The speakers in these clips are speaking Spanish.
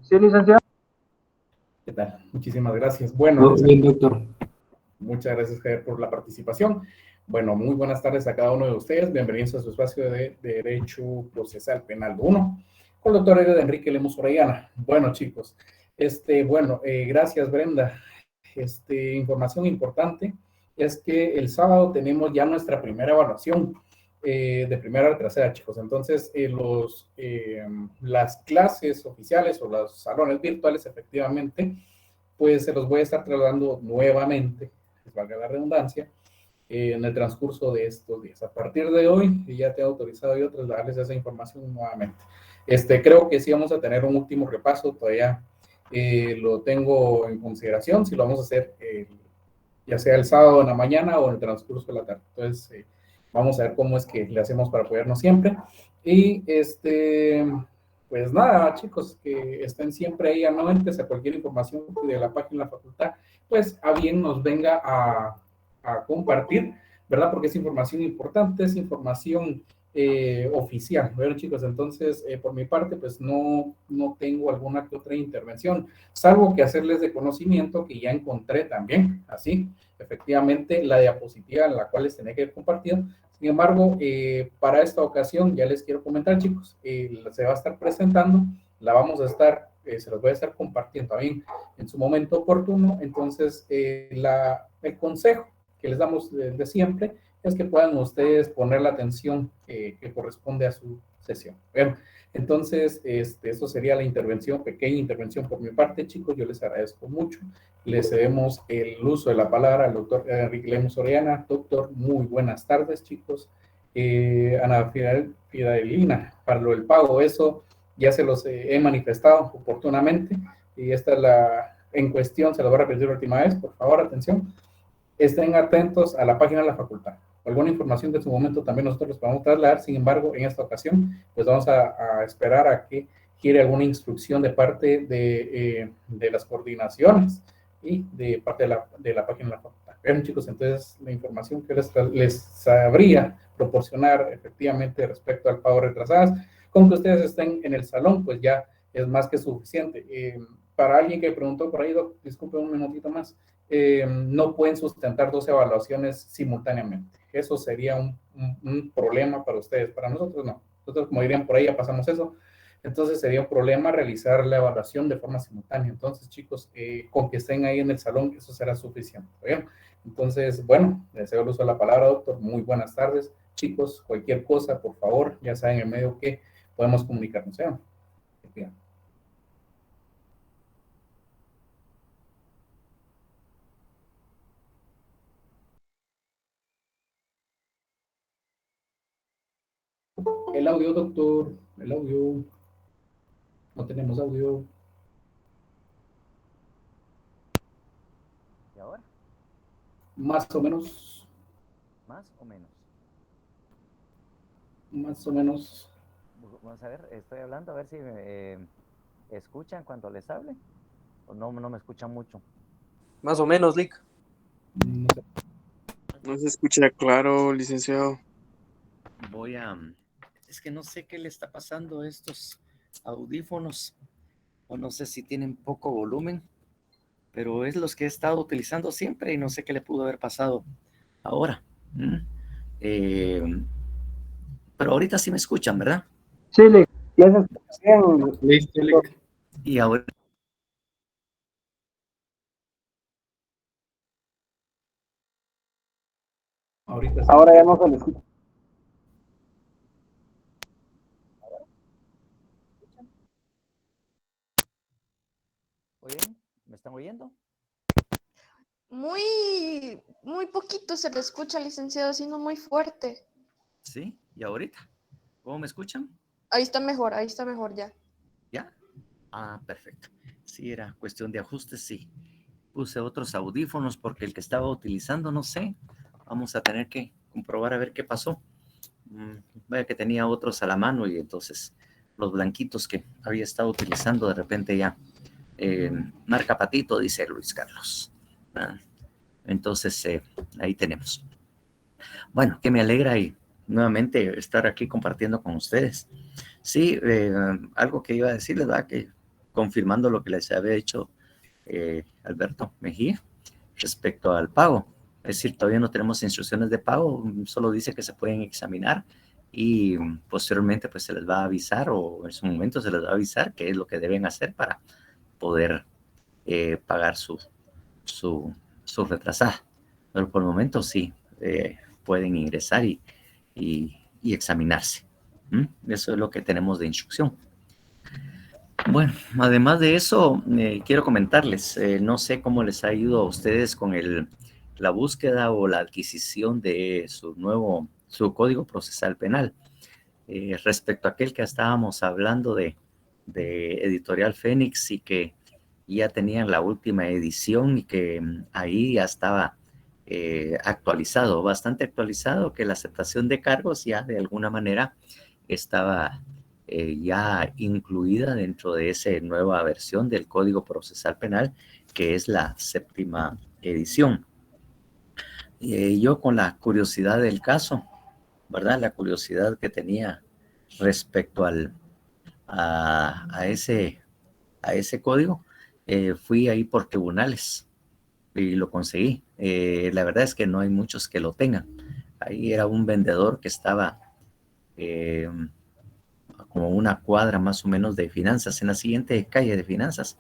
Sí, licenciado. ¿Qué tal? Muchísimas gracias. Bueno, Muy bien, doctor. muchas gracias, Javier, por la participación. Bueno, muy buenas tardes a cada uno de ustedes. Bienvenidos a su espacio de Derecho Procesal Penal 1 con el doctor Enrique Lemus Orellana. Bueno, chicos, gracias, Brenda. Información importante es que el sábado tenemos ya nuestra primera evaluación de primera a tercera, chicos. Entonces, las clases oficiales o los salones virtuales, efectivamente, pues se los voy a estar trasladando nuevamente, les valga la redundancia, en el transcurso de estos días. A partir de hoy, ya te he autorizado yo trasladarles esa información nuevamente. Creo que sí vamos a tener un último repaso, todavía lo tengo en consideración, si lo vamos a hacer ya sea el sábado en la mañana o en el transcurso de la tarde. Entonces, vamos a ver cómo es que le hacemos para apoyarnos siempre. Y pues nada, chicos, que estén siempre ahí anuentes a cualquier información de la página de la facultad, pues a bien nos venga a compartir, ¿verdad? Porque es información importante, es información oficial. Bueno, chicos, entonces, por mi parte, pues no tengo alguna que otra intervención, salvo que hacerles de conocimiento que ya encontré también, así, efectivamente, la diapositiva en la cual les tenía que haber compartido. Sin embargo, para esta ocasión, ya les quiero comentar, chicos, se va a estar presentando, la vamos a estar, se los voy a estar compartiendo también en su momento oportuno. Entonces, el consejo que les damos de siempre es que puedan ustedes poner la atención que corresponde a su sesión. Bueno, entonces, eso sería la intervención, pequeña intervención por mi parte, chicos. Yo les agradezco mucho. Le cedemos el uso de la palabra al doctor Enrique Lemus Orellana. Doctor, muy buenas tardes, chicos. Ana Fidelina, para lo del pago, eso ya se los he manifestado oportunamente, y esta es la en cuestión, se lo voy a repetir la última vez, por favor, atención. Estén atentos a la página de la facultad. Alguna información de su momento también nosotros les podemos trasladar. Sin embargo, en esta ocasión, pues vamos a esperar a que gire alguna instrucción de parte de las coordinaciones y de parte de la página de la facultad. Bien, chicos, entonces la información que les sabría proporcionar efectivamente respecto al pago retrasadas, con que ustedes estén en el salón, pues ya es más que suficiente. Para alguien que preguntó por ahí, disculpe un minutito más, no pueden sustentar dos evaluaciones simultáneamente. Eso sería un problema para ustedes. Para nosotros no. Nosotros, como dirían por ahí, ya pasamos eso. Entonces sería un problema realizar la evaluación de forma simultánea. Entonces, chicos, con que estén ahí en el salón, eso será suficiente. ¿Bien? Entonces, bueno, les cedo el uso de la palabra, doctor. Muy buenas tardes. Chicos, cualquier cosa, por favor, ya saben el medio que podemos comunicarnos. Bien. El audio, doctor, el audio. No tenemos audio. ¿Y ahora? Más o menos. ¿Más o menos? Más o menos. Vamos a ver, estoy hablando, a ver si escuchan cuando les hable. O no me escuchan mucho. Más o menos, Lick. No sé. No se escucha claro, licenciado. Es que no sé qué le está pasando a estos audífonos, o no sé si tienen poco volumen, pero es los que he estado utilizando siempre y no sé qué le pudo haber pasado ahora. Pero ahorita sí me escuchan, ¿verdad? Sí, ya se escucha bien. Listo, Doctor. Y ahora Ahorita sí. Ahora ya no se le escucha. ¿oyen? ¿Me están oyendo? Muy poquito se le escucha, licenciado, siendo muy fuerte. Sí, y ahorita. ¿Cómo me escuchan? Ahí está mejor ya. ¿Ya? Ah, perfecto. Sí, era cuestión de ajustes, sí. Puse otros audífonos porque el que estaba utilizando, no sé. Vamos a tener que comprobar a ver qué pasó. Vaya que tenía otros a la mano y entonces los blanquitos que había estado utilizando de repente ya. Marca Patito, dice Luis Carlos. Entonces, ahí tenemos. Bueno, que me alegra y nuevamente estar aquí compartiendo con ustedes. Sí, algo que iba a decirles, ¿verdad? Que confirmando lo que les había dicho Alberto Mejía respecto al pago. Es decir, todavía no tenemos instrucciones de pago, solo dice que se pueden examinar y posteriormente pues se les va a avisar, o en su momento se les va a avisar qué es lo que deben hacer para poder pagar su retrasada. Pero por el momento sí pueden ingresar y examinarse. Eso es lo que tenemos de instrucción. Bueno, además de eso, quiero comentarles, no sé cómo les ha ido a ustedes con la búsqueda o la adquisición de su Código Procesal Penal. Respecto a aquel que estábamos hablando de Editorial Fénix y que ya tenían la última edición y que ahí ya estaba actualizado, bastante actualizado, que la aceptación de cargos ya de alguna manera estaba ya incluida dentro de esa nueva versión del Código Procesal Penal, que es la 7ª edición. Yo con la curiosidad del caso, ¿verdad? La curiosidad que tenía respecto a ese código, fui ahí por tribunales y lo conseguí. La verdad es que no hay muchos que lo tengan. Ahí era un vendedor que estaba como una cuadra más o menos de finanzas, en la siguiente calle de finanzas.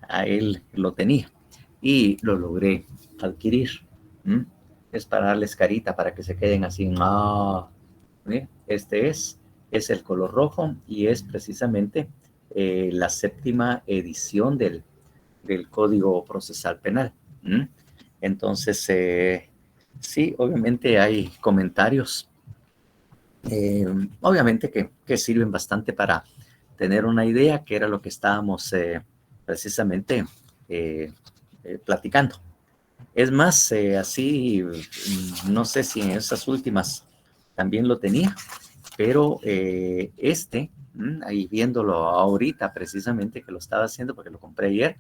A él lo tenía y lo logré adquirir. Es para darles carita, para que se queden así. Este es el color rojo y es precisamente la 7ª edición del Código Procesal Penal. Entonces, sí, obviamente hay comentarios, obviamente que sirven bastante para tener una idea, que era lo que estábamos precisamente platicando. Es más, así, no sé si en esas últimas también lo tenía, pero ahí viéndolo ahorita precisamente que lo estaba haciendo porque lo compré ayer,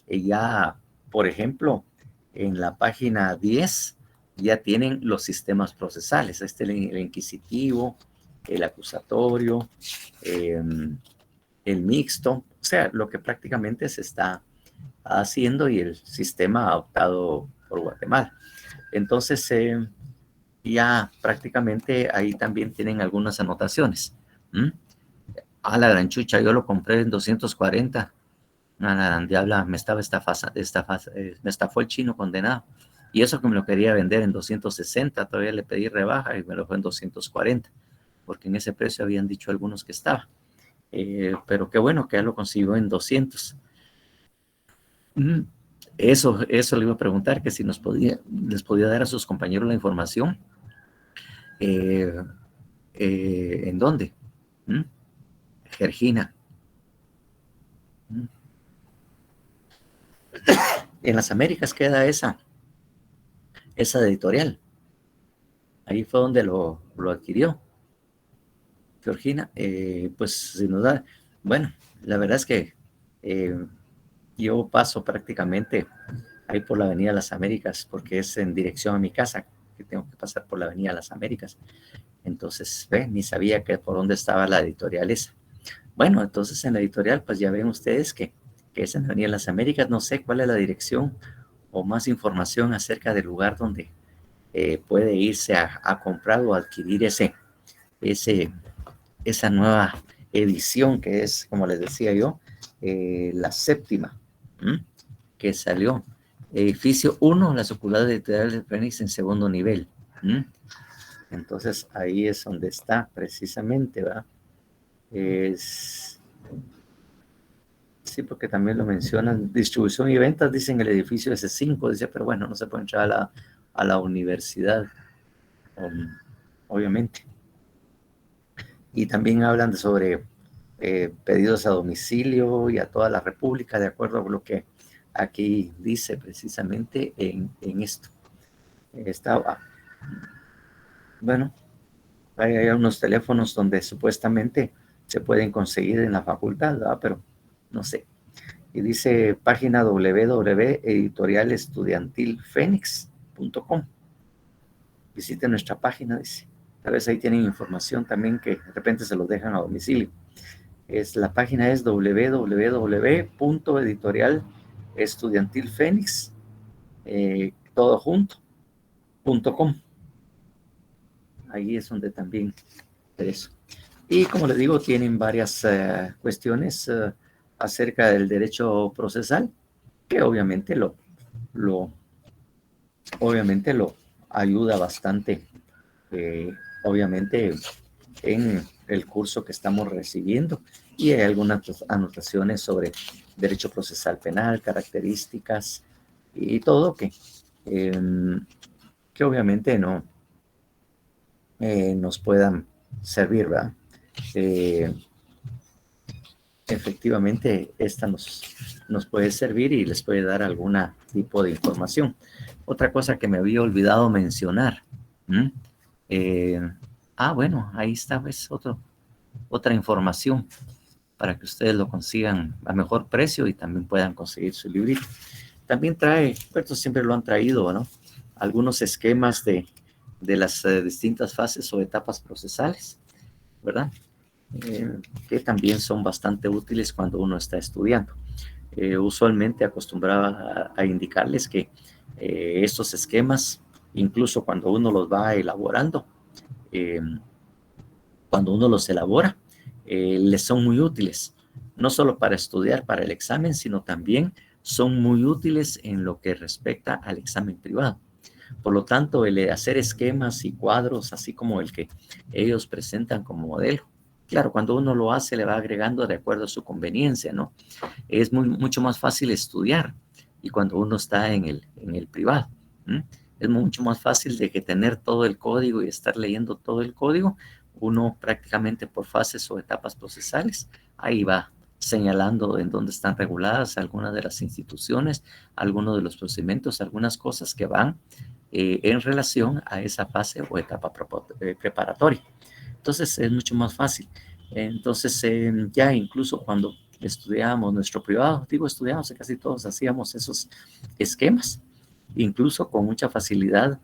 ya, por ejemplo, en la página 10 ya tienen los sistemas procesales, el inquisitivo, el acusatorio, el mixto, o sea, lo que prácticamente se está haciendo y el sistema adoptado por Guatemala. Entonces, ya prácticamente ahí también tienen algunas anotaciones. A la gran chucha, yo lo compré en 240. La diabla, me estafó el chino condenado. Y eso que me lo quería vender en 260, todavía le pedí rebaja y me lo fue en 240, porque en ese precio habían dicho algunos que estaba. Pero qué bueno que ya lo consiguió en 200. Eso le iba a preguntar, que si les podía dar a sus compañeros la información. ¿En dónde? Georgina. En las Américas queda esa editorial. Ahí fue donde lo adquirió Georgina. Pues si nos da, bueno, la verdad es que yo paso prácticamente ahí por la Avenida Las Américas, porque es en dirección a mi casa, que tengo que pasar por la Avenida Las Américas. Entonces, ni sabía que por dónde estaba la editorial esa. Bueno, entonces en la editorial, pues ya ven ustedes que es en la Avenida Las Américas. No sé cuál es la dirección o más información acerca del lugar donde puede irse a comprar o adquirir esa nueva edición, que es, como les decía yo, la 7ª, que salió. Edificio 1, la sucursal de Editorial de Fénix en 2º nivel. Entonces ahí es donde está precisamente, ¿verdad? Sí, porque también lo mencionan, distribución y ventas, dicen el edificio S5, dice, pero bueno, no se puede entrar a la universidad, obviamente. Y también hablan sobre pedidos a domicilio y a toda la República, de acuerdo a lo que aquí dice precisamente en esto. Bueno, hay unos teléfonos donde supuestamente se pueden conseguir en la facultad, ¿verdad? Pero no sé. Y dice página www.editorialestudiantilfenix.com. Visite nuestra página, dice. Tal vez ahí tienen información también que de repente se los dejan a domicilio. La página es www.editorialestudiantilfenix, todo junto.com. Ahí es donde también eso. Y como les digo, tienen varias cuestiones acerca del derecho procesal, que obviamente lo ayuda bastante, obviamente, en el curso que estamos recibiendo. Y hay algunas anotaciones sobre derecho procesal penal, características y todo que obviamente no nos puedan servir, ¿verdad? Efectivamente, esta nos puede servir y les puede dar algún tipo de información. Otra cosa que me había olvidado mencionar. Bueno, ahí está, pues, otra información para que ustedes lo consigan a mejor precio y también puedan conseguir su librito. También trae, estos siempre lo han traído, ¿no? Algunos esquemas de las distintas fases o etapas procesales, ¿verdad? Que también son bastante útiles cuando uno está estudiando. Usualmente acostumbraba a indicarles que estos esquemas, incluso cuando uno los va elaborando, cuando uno los elabora, les son muy útiles, no solo para estudiar para el examen, sino también son muy útiles en lo que respecta al examen privado. Por lo tanto, el hacer esquemas y cuadros, así como el que ellos presentan como modelo, claro, cuando uno lo hace, le va agregando de acuerdo a su conveniencia, ¿no? Es mucho más fácil estudiar y cuando uno está en el privado. Es mucho más fácil de que tener todo el código y estar leyendo todo el código. Uno prácticamente por fases o etapas procesales, ahí va señalando en dónde están reguladas algunas de las instituciones, algunos de los procedimientos, algunas cosas que van en relación a esa fase o etapa preparatoria. Entonces es mucho más fácil. Entonces ya incluso cuando estudiábamos nuestro privado, estudiábamos, casi todos hacíamos esos esquemas, incluso con mucha facilidad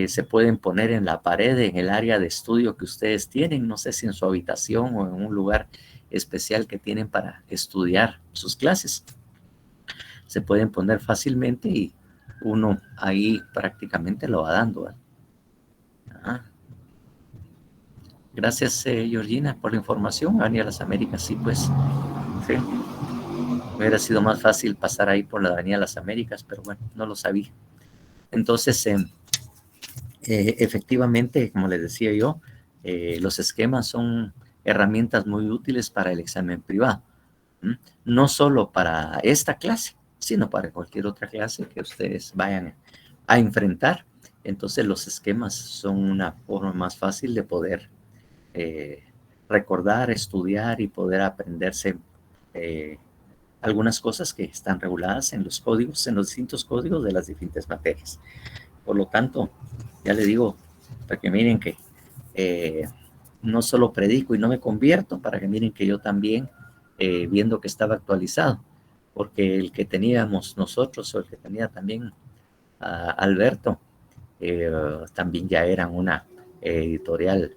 se pueden poner en la pared, en el área de estudio que ustedes tienen, no sé si en su habitación o en un lugar especial que tienen para estudiar sus clases. Se pueden poner fácilmente y uno ahí prácticamente lo va dando. Gracias, Georgina, por la información. Avenida Las Américas, sí, pues, sí. Hubiera sido más fácil pasar ahí por la Avenida Las Américas, pero bueno, no lo sabía. Entonces, efectivamente, como les decía yo, los esquemas son herramientas muy útiles para el examen privado. No solo para esta clase, sino para cualquier otra clase que ustedes vayan a enfrentar. Entonces, los esquemas son una forma más fácil de poder recordar, estudiar y poder aprenderse algunas cosas que están reguladas en los códigos, en los distintos códigos de las diferentes materias. Por lo tanto, ya le digo, para que miren que no solo predico y no me convierto, para que miren que yo también, viendo que estaba actualizado, porque el que teníamos nosotros o el que tenía también Alberto, también ya eran una editorial.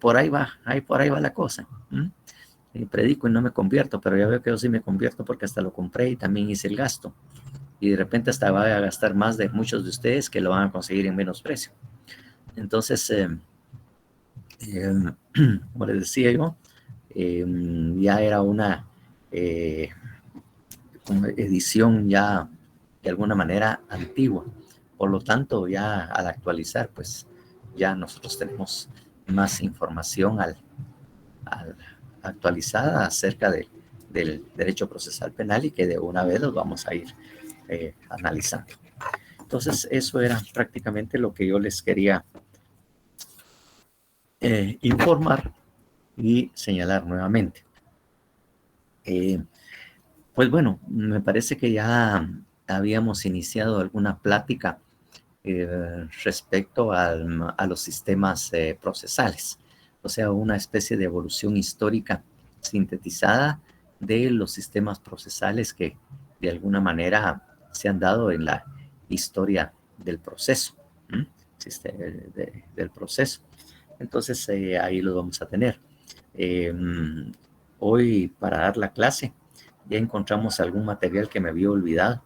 Por ahí va la cosa. Y predico y no me convierto, pero ya veo que yo sí me convierto porque hasta lo compré y también hice el gasto. Y de repente hasta va a gastar más de muchos de ustedes que lo van a conseguir en menos precio. Entonces, como les decía yo, ya era una edición ya de alguna manera antigua. Por lo tanto, ya al actualizar, pues ya nosotros tenemos más información actualizada acerca del derecho procesal penal y que de una vez los vamos a ir analizando. Entonces, eso era prácticamente lo que yo les quería informar y señalar nuevamente. Pues bueno, me parece que ya habíamos iniciado alguna plática respecto a los sistemas procesales, o sea, una especie de evolución histórica sintetizada de los sistemas procesales que de alguna manera se han dado en la historia del proceso, del proceso. Entonces ahí lo vamos a tener. Hoy para dar la clase ya encontramos algún material que me había olvidado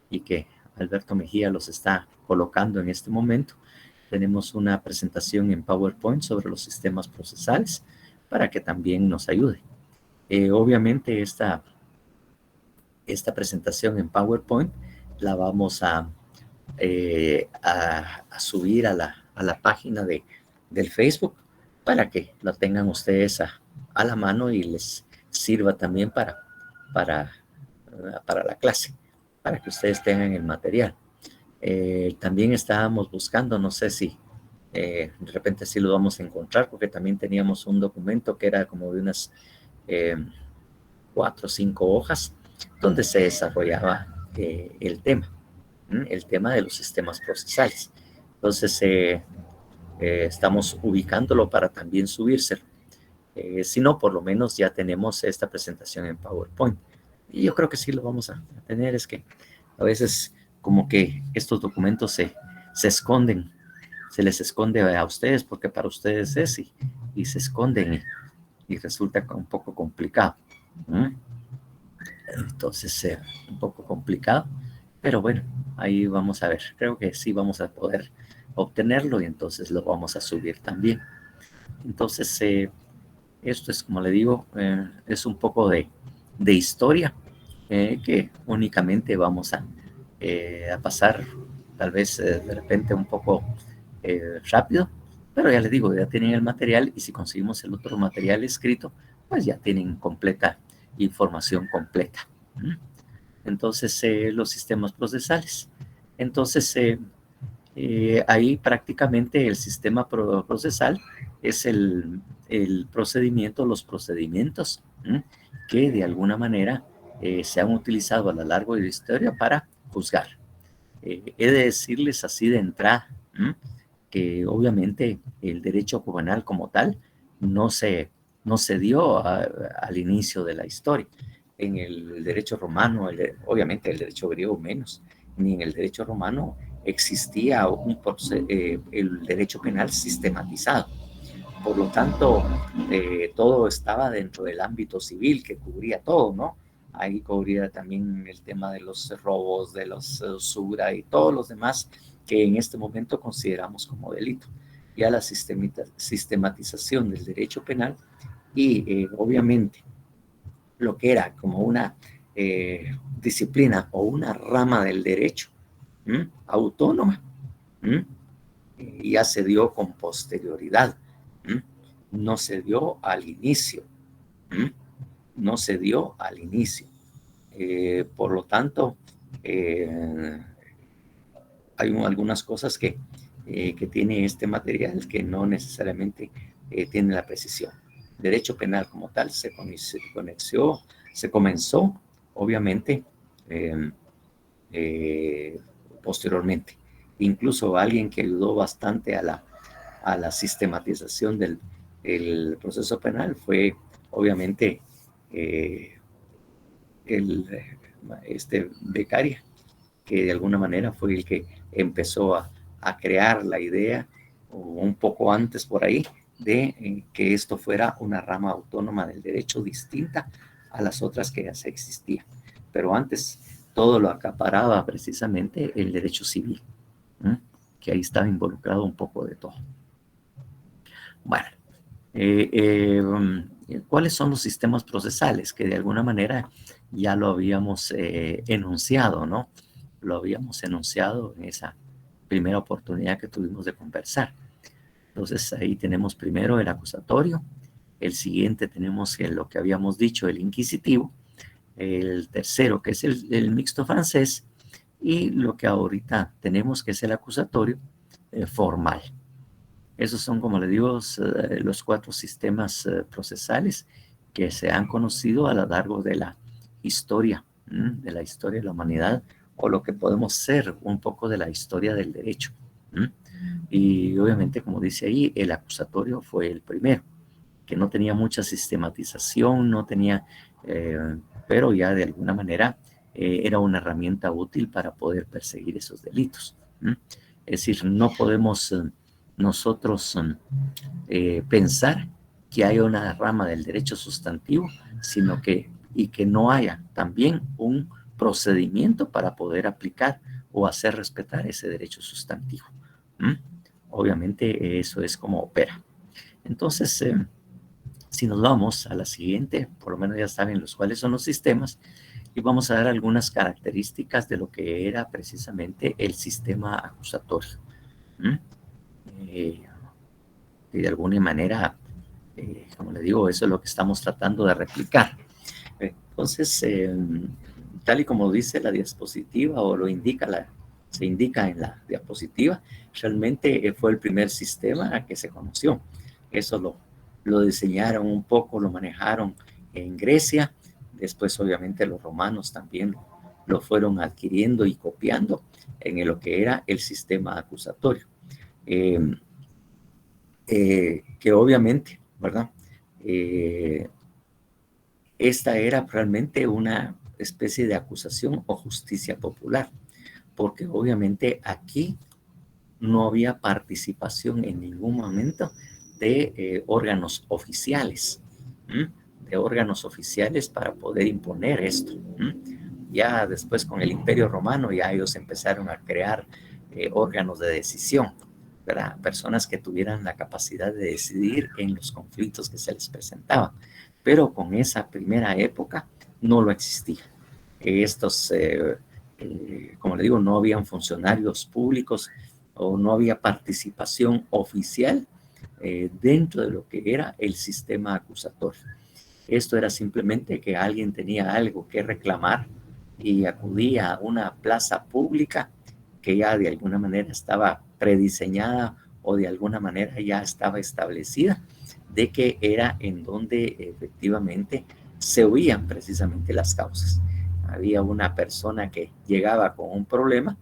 y que Alberto Mejía los está colocando en este momento. Tenemos una presentación en PowerPoint sobre los sistemas procesales para que también nos ayude. Obviamente esta presentación en PowerPoint la vamos a subir a la página del Facebook para que la tengan ustedes a la mano y les sirva también para la clase, para que ustedes tengan el material. También estábamos buscando, no sé si de repente sí lo vamos a encontrar, porque también teníamos un documento que era como de unas 4 o 5 hojas, donde se desarrollaba el tema de los sistemas procesales. Entonces, estamos ubicándolo para también subírselo. Si no, por lo menos ya tenemos esta presentación en PowerPoint. Y yo creo que sí lo vamos a tener. Es que a veces como que estos documentos se esconden, se les esconde a ustedes porque para ustedes es y se esconden y resulta un poco complicado. Entonces, un poco complicado, pero bueno, ahí vamos a ver. Creo que sí vamos a poder obtenerlo y entonces lo vamos a subir también. Entonces, esto es, como le digo, es un poco de historia que únicamente vamos a pasar tal vez de repente un poco rápido, pero ya les digo, ya tienen el material y si conseguimos el otro material escrito, pues ya tienen completa información completa. Entonces, los sistemas procesales. Entonces, ahí prácticamente el sistema procesal es el procedimiento, los procedimientos que de alguna manera se han utilizado a lo largo de la historia para juzgar. He de decirles así de entrada que obviamente el derecho penal como tal no se dio al inicio de la historia. En el derecho romano, obviamente el derecho griego menos, ni en el derecho romano existía el derecho penal sistematizado. Por lo tanto, todo estaba dentro del ámbito civil que cubría todo, ¿no? Ahí cubría también el tema de los robos, de los usura y todos los demás que en este momento consideramos como delito. Ya la sistematización del derecho penal y obviamente lo que era como una disciplina o una rama del derecho autónoma, ya se dio con posterioridad, no se dio al inicio, no se dio al inicio. Por lo tanto, hay algunas cosas que tiene este material que no necesariamente tiene la precisión. Derecho penal como tal se comenzó, obviamente, posteriormente. Incluso alguien que ayudó bastante a la sistematización del proceso penal fue, obviamente, Beccaria, que de alguna manera fue el que empezó a crear la idea, o un poco antes por ahí, de que esto fuera una rama autónoma del derecho distinta a las otras que ya se existían. Pero antes todo lo acaparaba precisamente el derecho civil, que ahí estaba involucrado un poco de todo. Bueno, ¿cuáles son los sistemas procesales? Que de alguna manera ya lo habíamos enunciado, ¿no? Lo habíamos enunciado en esa primera oportunidad que tuvimos de conversar. Entonces ahí tenemos primero el acusatorio, el siguiente tenemos lo que habíamos dicho, el inquisitivo, el tercero que es el mixto francés y lo que ahorita tenemos que es el acusatorio formal. Esos son, como les digo, los 4 sistemas procesales que se han conocido a lo largo de la historia, de la humanidad, o lo que podemos ser un poco de la historia del derecho. Y obviamente, como dice ahí, el acusatorio fue el primero, que no tenía mucha sistematización, no tenía, pero ya de alguna manera era una herramienta útil para poder perseguir esos delitos. Es decir, no podemos nosotros pensar que haya una rama del derecho sustantivo, sino que no haya también un procedimiento para poder aplicar o hacer respetar ese derecho sustantivo. Obviamente eso es como opera. Entonces, si nos vamos a la siguiente, por lo menos ya saben cuáles son los sistemas, y vamos a dar algunas características de lo que era precisamente el sistema acusatorio. Y de alguna manera, como le digo, eso es lo que estamos tratando de replicar. Entonces, tal y como dice la diapositiva o se indica en la diapositiva, realmente fue el primer sistema que se conoció. Eso lo diseñaron un poco, lo manejaron en Grecia. Después, obviamente, los romanos también lo fueron adquiriendo y copiando en lo que era el sistema acusatorio. Que obviamente, ¿verdad? Esta era realmente una especie de acusación o justicia popular, porque obviamente aquí no había participación en ningún momento de órganos oficiales, para poder imponer esto. Ya después con el Imperio Romano ya ellos empezaron a crear órganos de decisión, ¿verdad? Personas que tuvieran la capacidad de decidir en los conflictos que se les presentaban. Pero con esa primera época no lo existía. Estos, como le digo, no habían funcionarios públicos o no había participación oficial dentro de lo que era el sistema acusatorio. Esto era simplemente que alguien tenía algo que reclamar y acudía a una plaza pública que ya de alguna manera estaba prediseñada o de alguna manera ya estaba establecida, de que era en donde efectivamente se oían precisamente las causas. Había una persona que llegaba con un problema,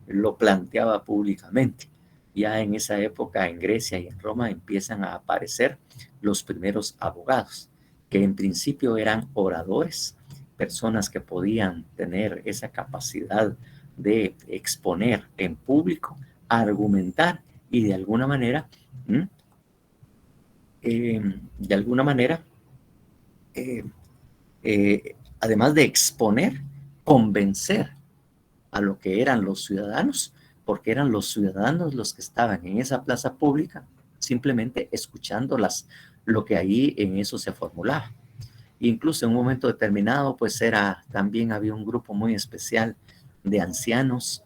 lo planteaba públicamente. Ya en esa época en Grecia y en Roma empiezan a aparecer los primeros abogados, que en principio eran oradores, personas que podían tener esa capacidad de exponer en público, argumentar y de alguna manera, además de exponer, convencer a lo que eran los ciudadanos, porque eran los ciudadanos los que estaban en esa plaza pública, simplemente escuchando lo que ahí en eso se formulaba. Incluso en un momento determinado, pues también había un grupo muy especial de ancianos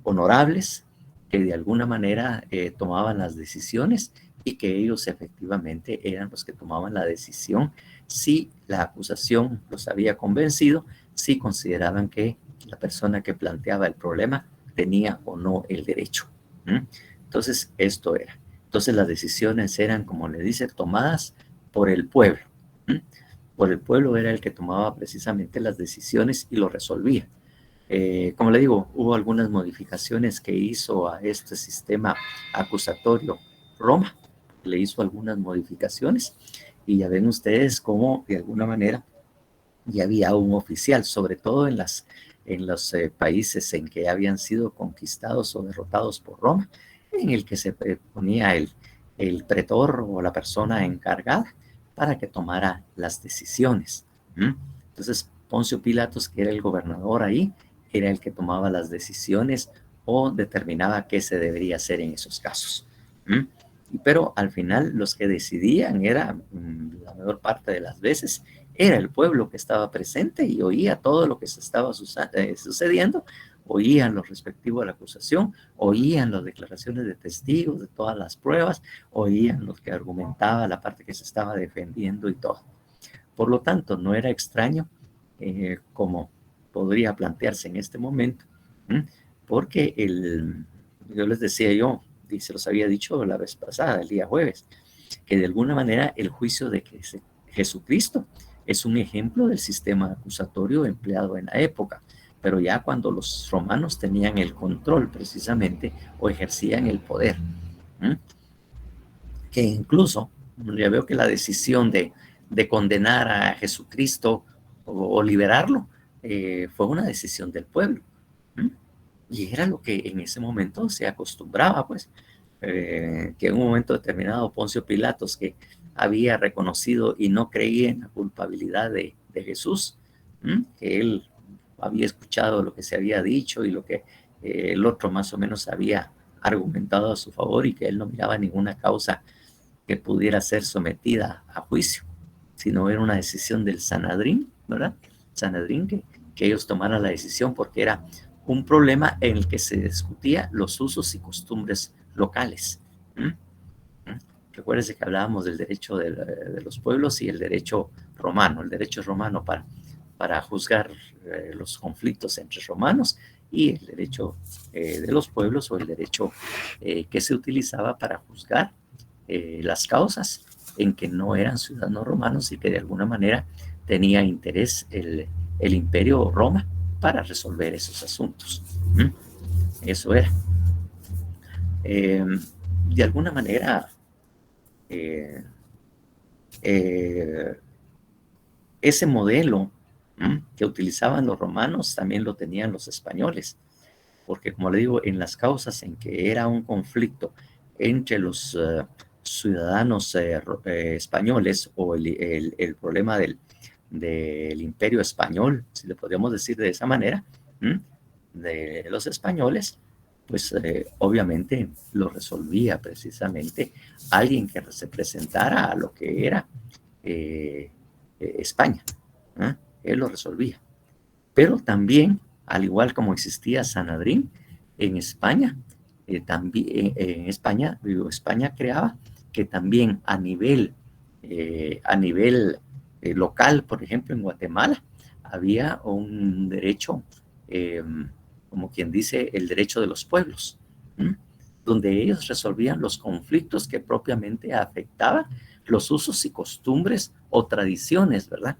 honorables, que de alguna manera tomaban las decisiones y que ellos efectivamente eran los que tomaban la decisión si la acusación los había convencido, si consideraban que la persona que planteaba el problema tenía o no el derecho. Entonces, esto era. Entonces, las decisiones eran, como le dice, tomadas por el pueblo. Por el pueblo era el que tomaba precisamente las decisiones y lo resolvía. Como le digo, hubo algunas modificaciones que hizo a este sistema acusatorio Roma, le hizo algunas modificaciones y ya ven ustedes cómo de alguna manera ya había un oficial, sobre todo en los países en que habían sido conquistados o derrotados por Roma, en el que se ponía el pretor o la persona encargada para que tomara las decisiones. Entonces, Poncio Pilatos, que era el gobernador ahí, era el que tomaba las decisiones o determinaba qué se debería hacer en esos casos. Pero al final los que decidían era, la mayor parte de las veces, era el pueblo que estaba presente y oía todo lo que se estaba sucediendo, oían lo respectivo a la acusación, oían las declaraciones de testigos, de todas las pruebas, oían lo que argumentaba la parte que se estaba defendiendo y todo. Por lo tanto, no era extraño, como podría plantearse en este momento, porque yo les decía yo, y se los había dicho la vez pasada, el día jueves, que de alguna manera el juicio de que Jesucristo es un ejemplo del sistema acusatorio empleado en la época, pero ya cuando los romanos tenían el control precisamente o ejercían el poder, que incluso ya veo que la decisión de condenar a Jesucristo o liberarlo fue una decisión del pueblo, y era lo que en ese momento se acostumbraba, pues. que en un momento determinado Poncio Pilatos, que había reconocido y no creía en la culpabilidad de Jesús, que él había escuchado lo que se había dicho y lo que el otro más o menos había argumentado a su favor, y que él no miraba ninguna causa que pudiera ser sometida a juicio, sino era una decisión del Sanedrín, ¿verdad? Sanedrín, que ellos tomaran la decisión porque era un problema en el que se discutía los usos y costumbres locales. Recuérdense que hablábamos del derecho de los pueblos y el derecho romano. El derecho romano para juzgar los conflictos entre romanos, y el derecho de los pueblos, o el derecho que se utilizaba para juzgar las causas en que no eran ciudadanos romanos y que de alguna manera tenía interés el imperio Roma para resolver esos asuntos. Eso era. De alguna manera, ese modelo que utilizaban los romanos también lo tenían los españoles, porque como le digo, en las causas en que era un conflicto entre los ciudadanos españoles, o el problema del imperio español, si le podríamos decir de esa manera, de los españoles, pues obviamente lo resolvía precisamente alguien que se presentara a lo que era España. Él lo resolvía. Pero también, al igual como existía Sanedrín en España, también en España creaba que también a nivel local, por ejemplo, en Guatemala, había un derecho, como quien dice, el derecho de los pueblos, donde ellos resolvían los conflictos que propiamente afectaban los usos y costumbres o tradiciones, ¿verdad?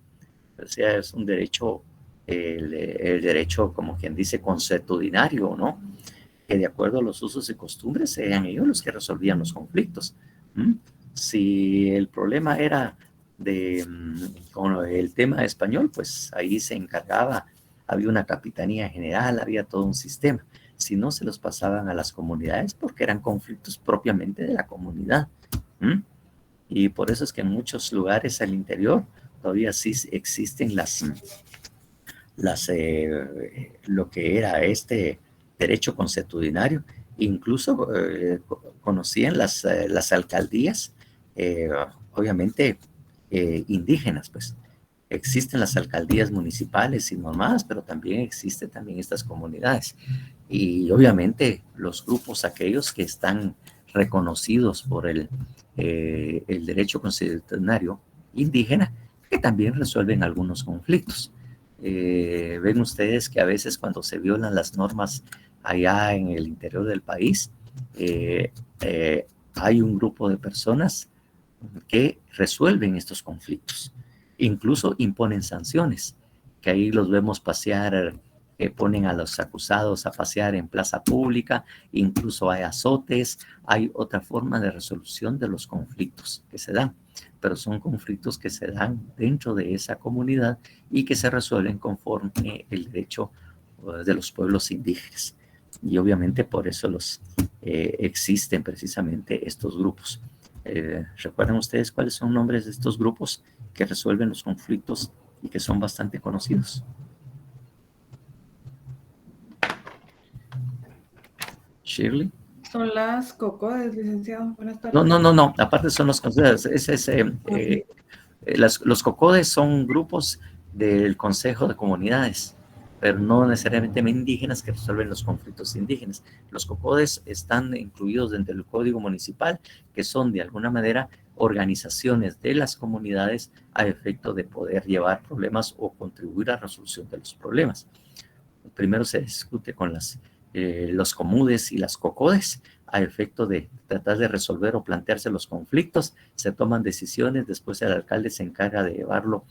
O sea, es un derecho, el derecho, como quien dice, consuetudinario, ¿no? Que de acuerdo a los usos y costumbres eran ellos los que resolvían los conflictos. Si el problema era con el tema español, pues ahí se encargaba, había una capitanía general, había todo un sistema. Si no, se los pasaban a las comunidades porque eran conflictos propiamente de la comunidad. Y por eso es que en muchos lugares al interior todavía sí existen lo que era este derecho consuetudinario. Incluso conocían las alcaldías, obviamente indígenas, pues. Existen las alcaldías municipales y nomás, pero también existen estas comunidades. Y obviamente los grupos aquellos que están reconocidos por el derecho consuetudinario indígena, que también resuelven algunos conflictos. Ven ustedes que a veces cuando se violan las normas allá en el interior del país, hay un grupo de personas que resuelven estos conflictos. Incluso imponen sanciones, que ahí los vemos pasear, ponen a los acusados a pasear en plaza pública, incluso hay azotes, hay otra forma de resolución de los conflictos que se dan, pero son conflictos que se dan dentro de esa comunidad y que se resuelven conforme el derecho de los pueblos indígenas. Y obviamente por eso existen precisamente estos grupos. ¿Recuerdan ustedes cuáles son los nombres de estos grupos que resuelven los conflictos y que son bastante conocidos? Shirley. Son las COCODES, licenciado. Buenas tardes. No. Aparte son los concejodes. Los COCODES son grupos del Consejo de Comunidades, pero no necesariamente indígenas, que resuelven los conflictos indígenas. Los COCODES están incluidos dentro del Código Municipal, que son de alguna manera organizaciones de las comunidades a efecto de poder llevar problemas o contribuir a la resolución de los problemas. Primero se discute con los comudes y las COCODES a efecto de tratar de resolver o plantearse los conflictos. Se toman decisiones, después el alcalde se encarga de llevarlo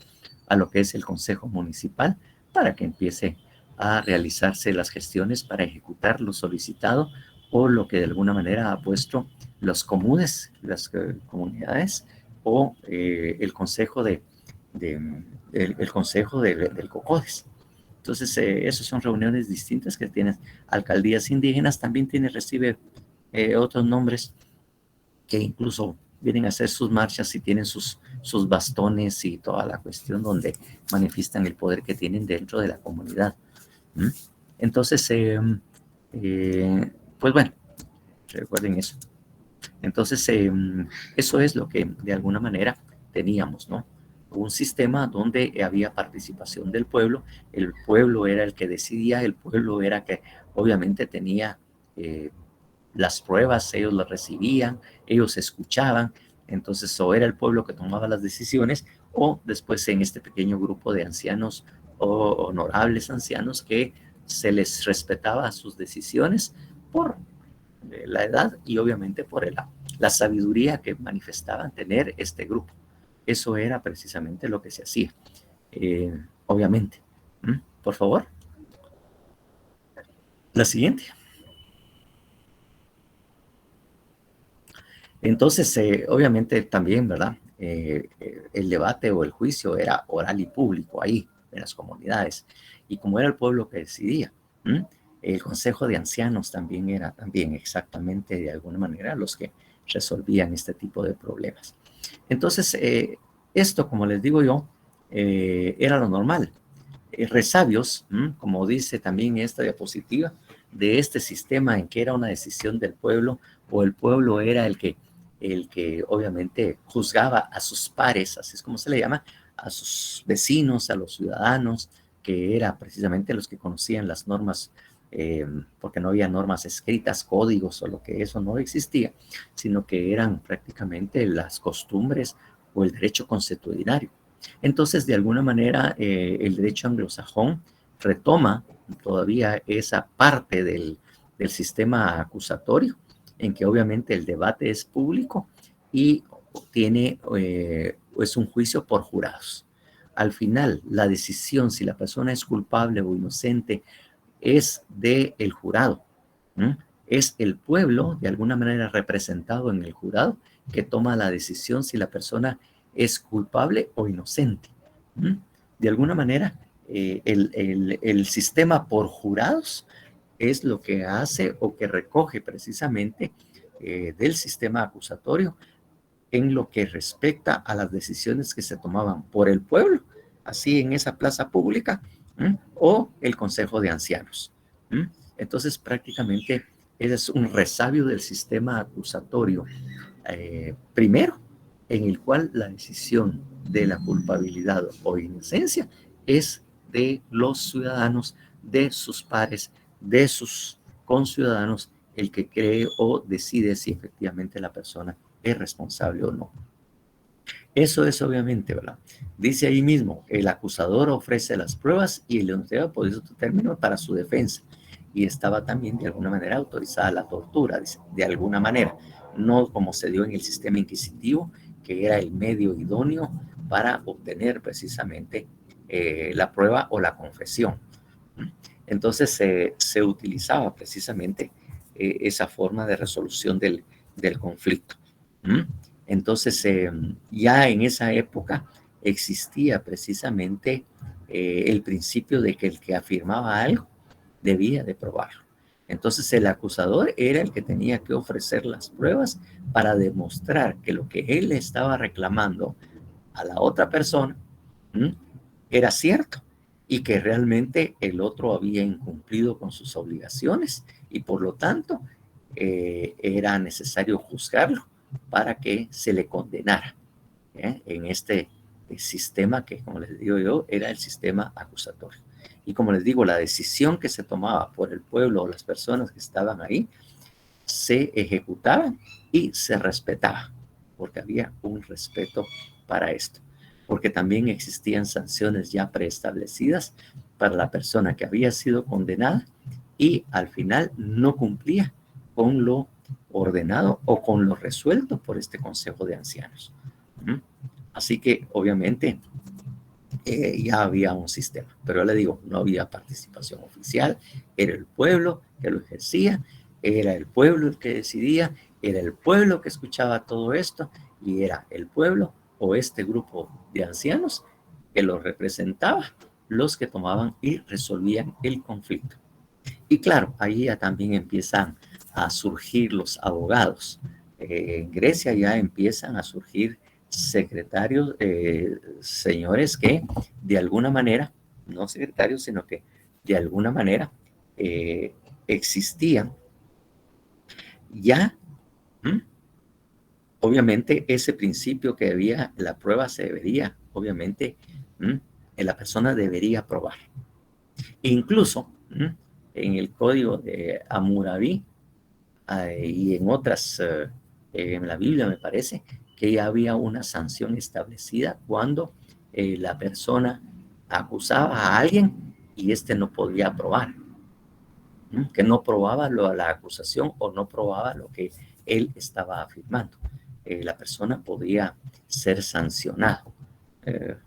a lo que es el Consejo Municipal para que empiece a realizarse las gestiones para ejecutar lo solicitado o lo que de alguna manera ha puesto los comunes, las comunidades o el consejo del COCODES. Entonces, esas son reuniones distintas que tienen alcaldías indígenas, también recibe otros nombres que incluso vienen a hacer sus marchas y tienen sus bastones y toda la cuestión donde manifiestan el poder que tienen dentro de la comunidad. Entonces, pues bueno, recuerden eso. Entonces, eso es lo que de alguna manera teníamos, ¿no? Un sistema donde había participación del pueblo, el pueblo era el que decidía, el pueblo era que obviamente tenía las pruebas, ellos las recibían, ellos escuchaban, entonces o era el pueblo que tomaba las decisiones o después en este pequeño grupo de ancianos o honorables ancianos que se les respetaba sus decisiones por la edad y obviamente por la sabiduría que manifestaban tener este grupo. Eso era precisamente lo que se hacía, obviamente. Por favor. La siguiente. Entonces, obviamente también, ¿verdad? El debate o el juicio era oral y público ahí, en las comunidades. Y como era el pueblo que decidía, el consejo de ancianos también era exactamente de alguna manera los que resolvían este tipo de problemas. Entonces, esto, como les digo yo, era lo normal. Resabios, como dice también esta diapositiva, de este sistema en que era una decisión del pueblo o el pueblo era el que obviamente juzgaba a sus pares, así es como se le llama, a sus vecinos, a los ciudadanos, que eran precisamente los que conocían las normas, porque no había normas escritas, códigos o lo que eso no existía, sino que eran prácticamente las costumbres o el derecho consuetudinario. Entonces, de alguna manera, el derecho anglosajón retoma todavía esa parte del sistema acusatorio, en que obviamente el debate es público y tiene es un juicio por jurados. Al final, la decisión si la persona es culpable o inocente es del jurado. Es el pueblo, de alguna manera representado en el jurado, que toma la decisión si la persona es culpable o inocente. De alguna manera, el sistema por jurados es lo que hace o que recoge precisamente del sistema acusatorio en lo que respecta a las decisiones que se tomaban por el pueblo, así en esa plaza pública, o el Consejo de Ancianos. Entonces, prácticamente es un resabio del sistema acusatorio, primero, en el cual la decisión de la culpabilidad o inocencia es de los ciudadanos, de sus pares, de sus conciudadanos, el que cree o decide si efectivamente la persona es responsable o no. Eso es obviamente, ¿verdad? Dice ahí mismo, el acusador ofrece las pruebas y el denunciado por eso término para su defensa. Y estaba también de alguna manera autorizada la tortura, dice, de alguna manera, no como se dio en el sistema inquisitivo, que era el medio idóneo para obtener precisamente la prueba o la confesión. Entonces se utilizaba precisamente esa forma de resolución del conflicto. Entonces ya en esa época existía precisamente el principio de que el que afirmaba algo debía de probarlo. Entonces el acusador era el que tenía que ofrecer las pruebas para demostrar que lo que él le estaba reclamando a la otra persona era cierto y que realmente el otro había incumplido con sus obligaciones y por lo tanto era necesario juzgarlo para que se le condenara en este sistema que, como les digo yo, era el sistema acusatorio. Y como les digo, la decisión que se tomaba por el pueblo o las personas que estaban ahí se ejecutaba y se respetaba, porque había un respeto para esto. Porque también existían sanciones ya preestablecidas para la persona que había sido condenada y al final no cumplía con lo ordenado o con lo resuelto por este Consejo de Ancianos. Así que obviamente ya había un sistema, pero yo le digo, no había participación oficial, era el pueblo que lo ejercía, era el pueblo el que decidía, era el pueblo que escuchaba todo esto y era el pueblo o este grupo de ancianos que lo representaba, los que tomaban y resolvían el conflicto. Y claro, ahí ya también empiezan a surgir los abogados. En Grecia ya empiezan a surgir secretarios, señores que de alguna manera, no secretarios, sino que de alguna manera existían ya. Obviamente ese principio que había, la prueba se debería, obviamente, la persona debería probar. Incluso en el código de Hammurabi y en otras, en la Biblia me parece, que ya había una sanción establecida cuando la persona acusaba a alguien y éste no podía probar, que no probaba la acusación o no probaba lo que él estaba afirmando. La persona podría ser sancionada.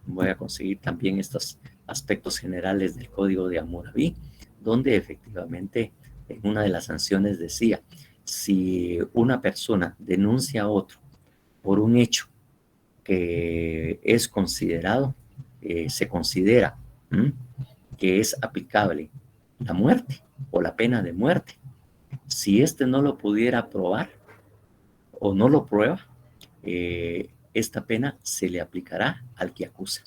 Voy a conseguir también estos aspectos generales del código de Hammurabi, donde efectivamente en una de las sanciones decía, si una persona denuncia a otro por un hecho que es considerado, se considera que es aplicable la muerte o la pena de muerte, si éste no lo pudiera probar o no lo prueba, esta pena se le aplicará al que acusa.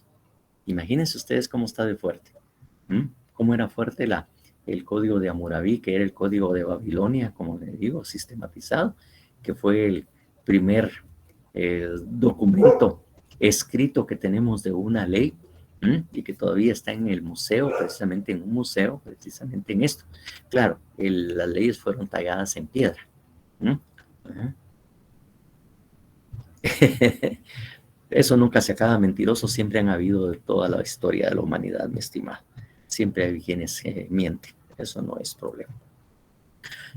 Imagínense ustedes cómo está de fuerte. Cómo era fuerte el código de Hammurabi, que era el código de Babilonia, como le digo, sistematizado, que fue el primer documento escrito que tenemos de una ley y que todavía está en el museo, precisamente en un museo, precisamente en esto. Claro, las leyes fueron talladas en piedra. Eso nunca se acaba, mentirosos siempre han habido de toda la historia de la humanidad, mi estimado. Siempre hay quienes mienten, eso no es problema.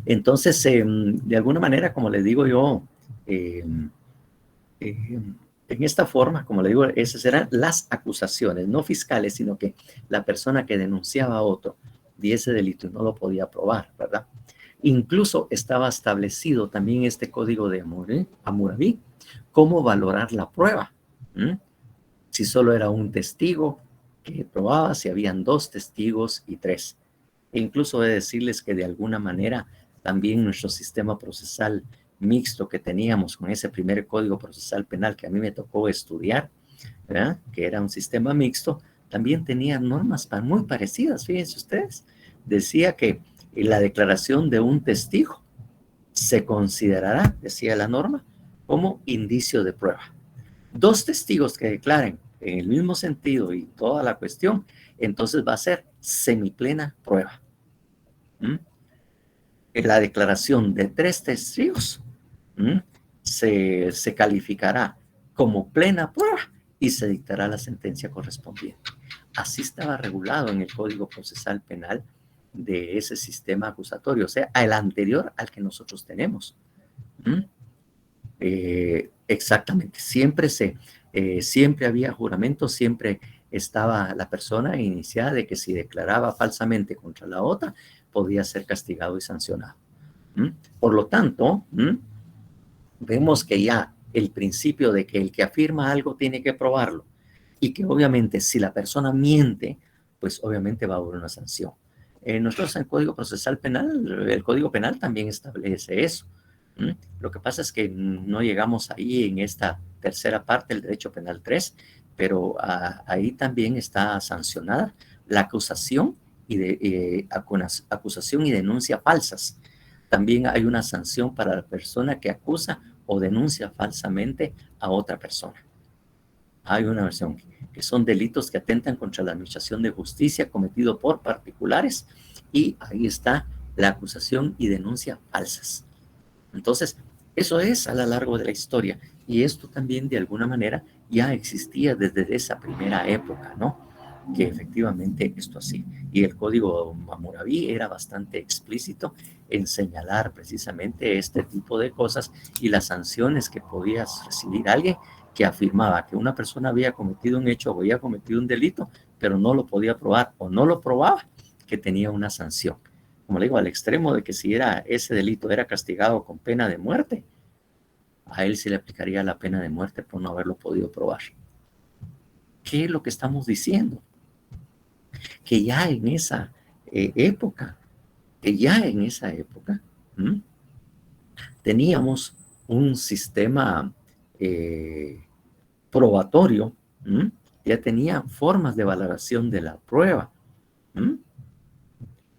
Entonces, de alguna manera, como les digo yo, en esta forma, como le digo, esas eran las acusaciones, no fiscales, sino que la persona que denunciaba a otro diese delito y no lo podía probar, ¿verdad? Incluso estaba establecido también este código de Hammurabi, cómo valorar la prueba. Si solo era un testigo que probaba, si habían 2 testigos y 3. E incluso he de decirles que de alguna manera también nuestro sistema procesal mixto que teníamos con ese primer código procesal penal que a mí me tocó estudiar, ¿verdad? Que era un sistema mixto, también tenía normas muy parecidas, fíjense ustedes. Decía que la declaración de un testigo se considerará, decía la norma, como indicio de prueba. 2 testigos que declaren en el mismo sentido y toda la cuestión, entonces va a ser semiplena prueba. En la declaración de 3 testigos se calificará como plena prueba y se dictará la sentencia correspondiente. Así estaba regulado en el Código Procesal Penal de ese sistema acusatorio, o sea, el anterior al que nosotros tenemos. Exactamente, siempre había juramento, siempre estaba la persona iniciada de que si declaraba falsamente contra la otra, podía ser castigado y sancionado. Por lo tanto, vemos que ya el principio de que el que afirma algo tiene que probarlo y que obviamente si la persona miente, pues obviamente va a haber una sanción. Nosotros en el Código Procesal Penal, el Código Penal también establece eso. Lo que pasa es que no llegamos ahí en esta tercera parte, el Derecho Penal 3, pero ahí también está sancionada la acusación acusación y denuncia falsas. También hay una sanción para la persona que acusa o denuncia falsamente a otra persona. Hay una versión que son delitos que atentan contra la administración de justicia cometido por particulares y ahí está la acusación y denuncia falsas. Entonces, eso es a lo largo de la historia y esto también de alguna manera ya existía desde esa primera época, ¿no? Que efectivamente esto así. Y el código Hammurabi era bastante explícito en señalar precisamente este tipo de cosas y las sanciones que podías recibir alguien que afirmaba que una persona había cometido un hecho o había cometido un delito, pero no lo podía probar o no lo probaba, que tenía una sanción. Como le digo, al extremo de que si ese delito era castigado con pena de muerte, a él se le aplicaría la pena de muerte por no haberlo podido probar. ¿Qué es lo que estamos diciendo? Que ya en esa época, teníamos un sistema probatorio, ya tenía formas de valoración de la prueba,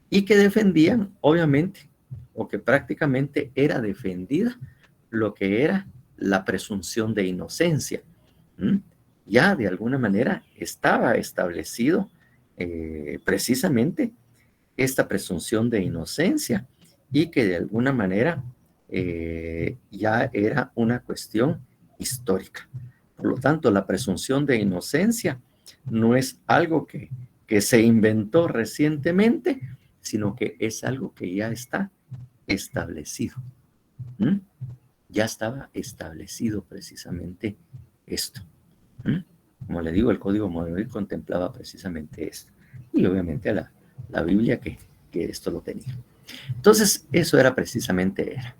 y que defendían, obviamente, o que prácticamente era defendida lo que era la presunción de inocencia. Ya de alguna manera estaba establecido precisamente esta presunción de inocencia y que de alguna manera ya era una cuestión histórica. Por lo tanto, la presunción de inocencia no es algo que se inventó recientemente, sino que es algo que ya está establecido. Ya estaba establecido precisamente esto. Como le digo, el Código Moisés contemplaba precisamente esto. Y obviamente la Biblia que esto lo tenía. Entonces, eso era precisamente era.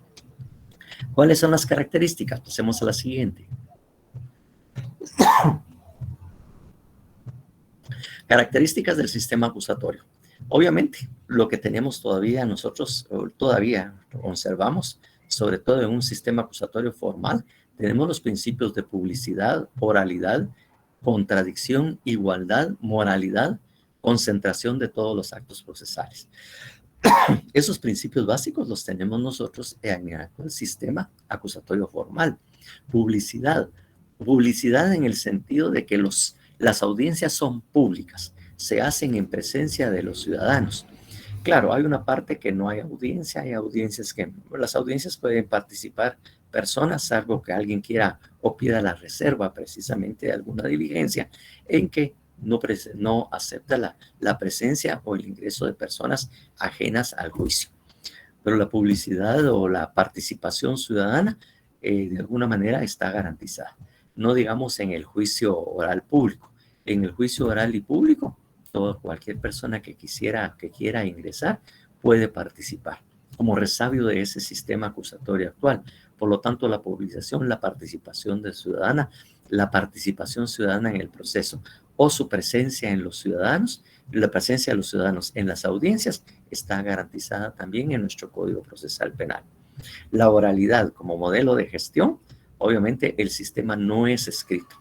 ¿Cuáles son las características? Pasemos a la siguiente. Características del sistema acusatorio. Obviamente, lo que tenemos todavía nosotros, todavía observamos, sobre todo en un sistema acusatorio formal, tenemos los principios de publicidad, oralidad, contradicción, igualdad, moralidad, concentración de todos los actos procesales. Esos principios básicos los tenemos nosotros en el sistema acusatorio formal. Publicidad en el sentido de que las audiencias son públicas, se hacen en presencia de los ciudadanos. Claro, hay una parte que no hay audiencia, hay audiencias que, las audiencias pueden participar personas, salvo que alguien quiera o pida la reserva precisamente de alguna diligencia en que no acepta la presencia o el ingreso de personas ajenas al juicio. Pero la publicidad o la participación ciudadana de alguna manera está garantizada. No digamos en el juicio oral público. En el juicio oral y público, cualquier persona que quiera ingresar puede participar como resabio de ese sistema acusatorio actual. Por lo tanto, la publicación, la participación ciudadana en el proceso o su presencia en los ciudadanos, la presencia de los ciudadanos en las audiencias está garantizada también en nuestro Código Procesal Penal. La oralidad como modelo de gestión, obviamente el sistema no es escrito.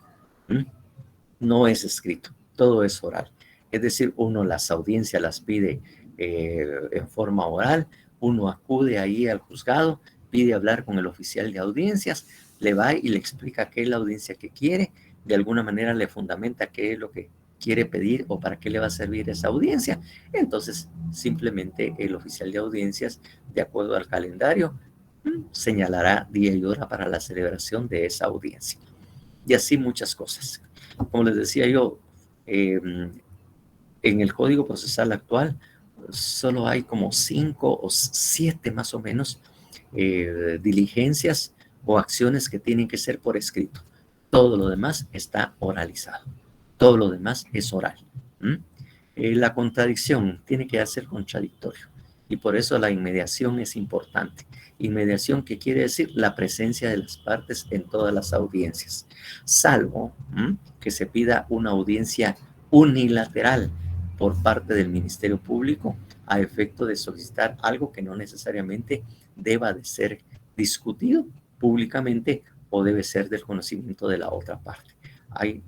No es escrito, todo es oral. Es decir, uno las audiencias las pide en forma oral, uno acude ahí al juzgado, pide hablar con el oficial de audiencias, le va y le explica qué es la audiencia que quiere, de alguna manera le fundamenta qué es lo que quiere pedir o para qué le va a servir esa audiencia. Entonces, simplemente el oficial de audiencias, de acuerdo al calendario, señalará día y hora para la celebración de esa audiencia. Y así muchas cosas. Como les decía yo, en el Código Procesal actual solo hay como 5 o 7 más o menos diligencias o acciones que tienen que ser por escrito. Todo lo demás está oralizado. Todo lo demás es oral. La contradicción tiene que ser contradictorio y por eso la inmediación es importante. Inmediación, ¿qué quiere decir? La presencia de las partes en todas las audiencias, salvo que se pida una audiencia unilateral por parte del Ministerio Público a efecto de solicitar algo que no necesariamente deba de ser discutido públicamente o debe ser del conocimiento de la otra parte. Hay,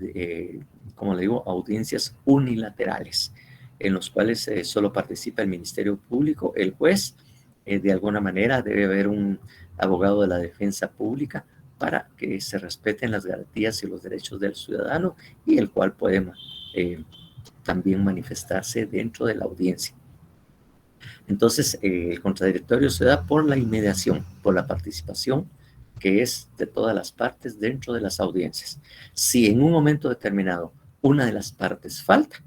como le digo, audiencias unilaterales en los cuales solo participa el Ministerio Público, el juez. De alguna manera debe haber un abogado de la defensa pública para que se respeten las garantías y los derechos del ciudadano y el cual puede también manifestarse dentro de la audiencia. Entonces, el contradictorio se da por la inmediación, por la participación que es de todas las partes dentro de las audiencias. Si en un momento determinado una de las partes falta,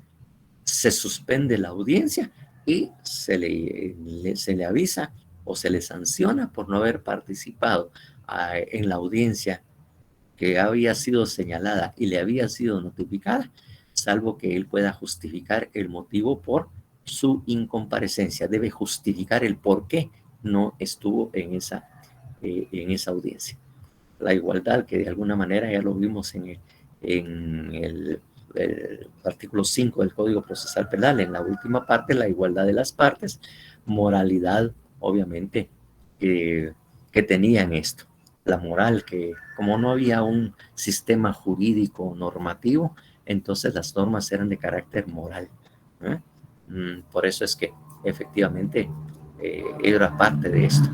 se suspende la audiencia y se le avisa o se le sanciona por no haber participado en la audiencia que había sido señalada y le había sido notificada, salvo que él pueda justificar el motivo por su incomparecencia. Debe justificar el por qué no estuvo en esa audiencia. La igualdad, que de alguna manera ya lo vimos en el artículo 5 del Código Procesal Penal, en la última parte, la igualdad de las partes. Moralidad, obviamente, que que tenían esto. La moral, que como no había un sistema jurídico normativo, entonces las normas eran de carácter moral. Por eso es que efectivamente era parte de esto.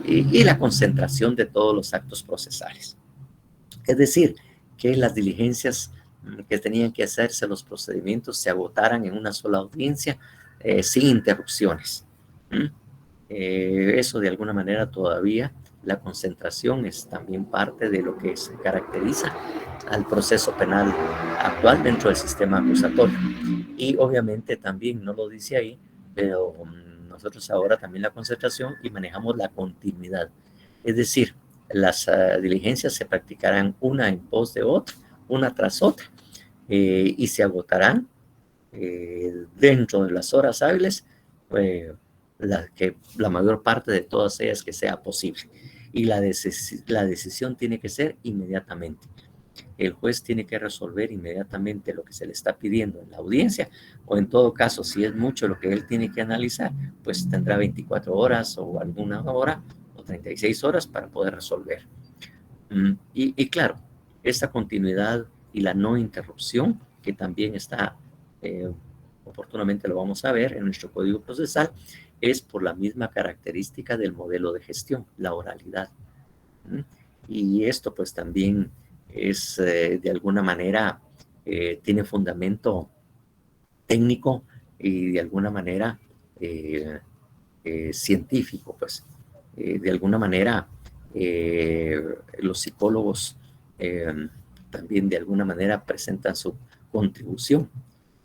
Y la concentración de todos los actos procesales. Es decir, que las diligencias que tenían que hacerse, los procedimientos, se agotaran en una sola audiencia sin interrupciones. Eso de alguna manera todavía, la concentración es también parte de lo que se caracteriza al proceso penal actual dentro del sistema acusatorio. Y obviamente también, no lo dice ahí, pero nosotros ahora también la concentración y manejamos la continuidad. Es decir, las diligencias se practicarán una en pos de otra, una tras otra, y se agotarán dentro de las horas hábiles, la mayor parte de todas ellas que sea posible. Y la decisión tiene que ser inmediatamente. El juez tiene que resolver inmediatamente lo que se le está pidiendo en la audiencia, o en todo caso, si es mucho lo que él tiene que analizar, pues tendrá 24 horas o alguna hora o 36 horas para poder resolver. Y claro, esta continuidad y la no interrupción, que también está, oportunamente lo vamos a ver en nuestro Código Procesal, es por la misma característica del modelo de gestión, la oralidad. Y esto pues también es de alguna manera, tiene fundamento técnico y de alguna manera científico, pues. De alguna manera los psicólogos también de alguna manera presentan su contribución,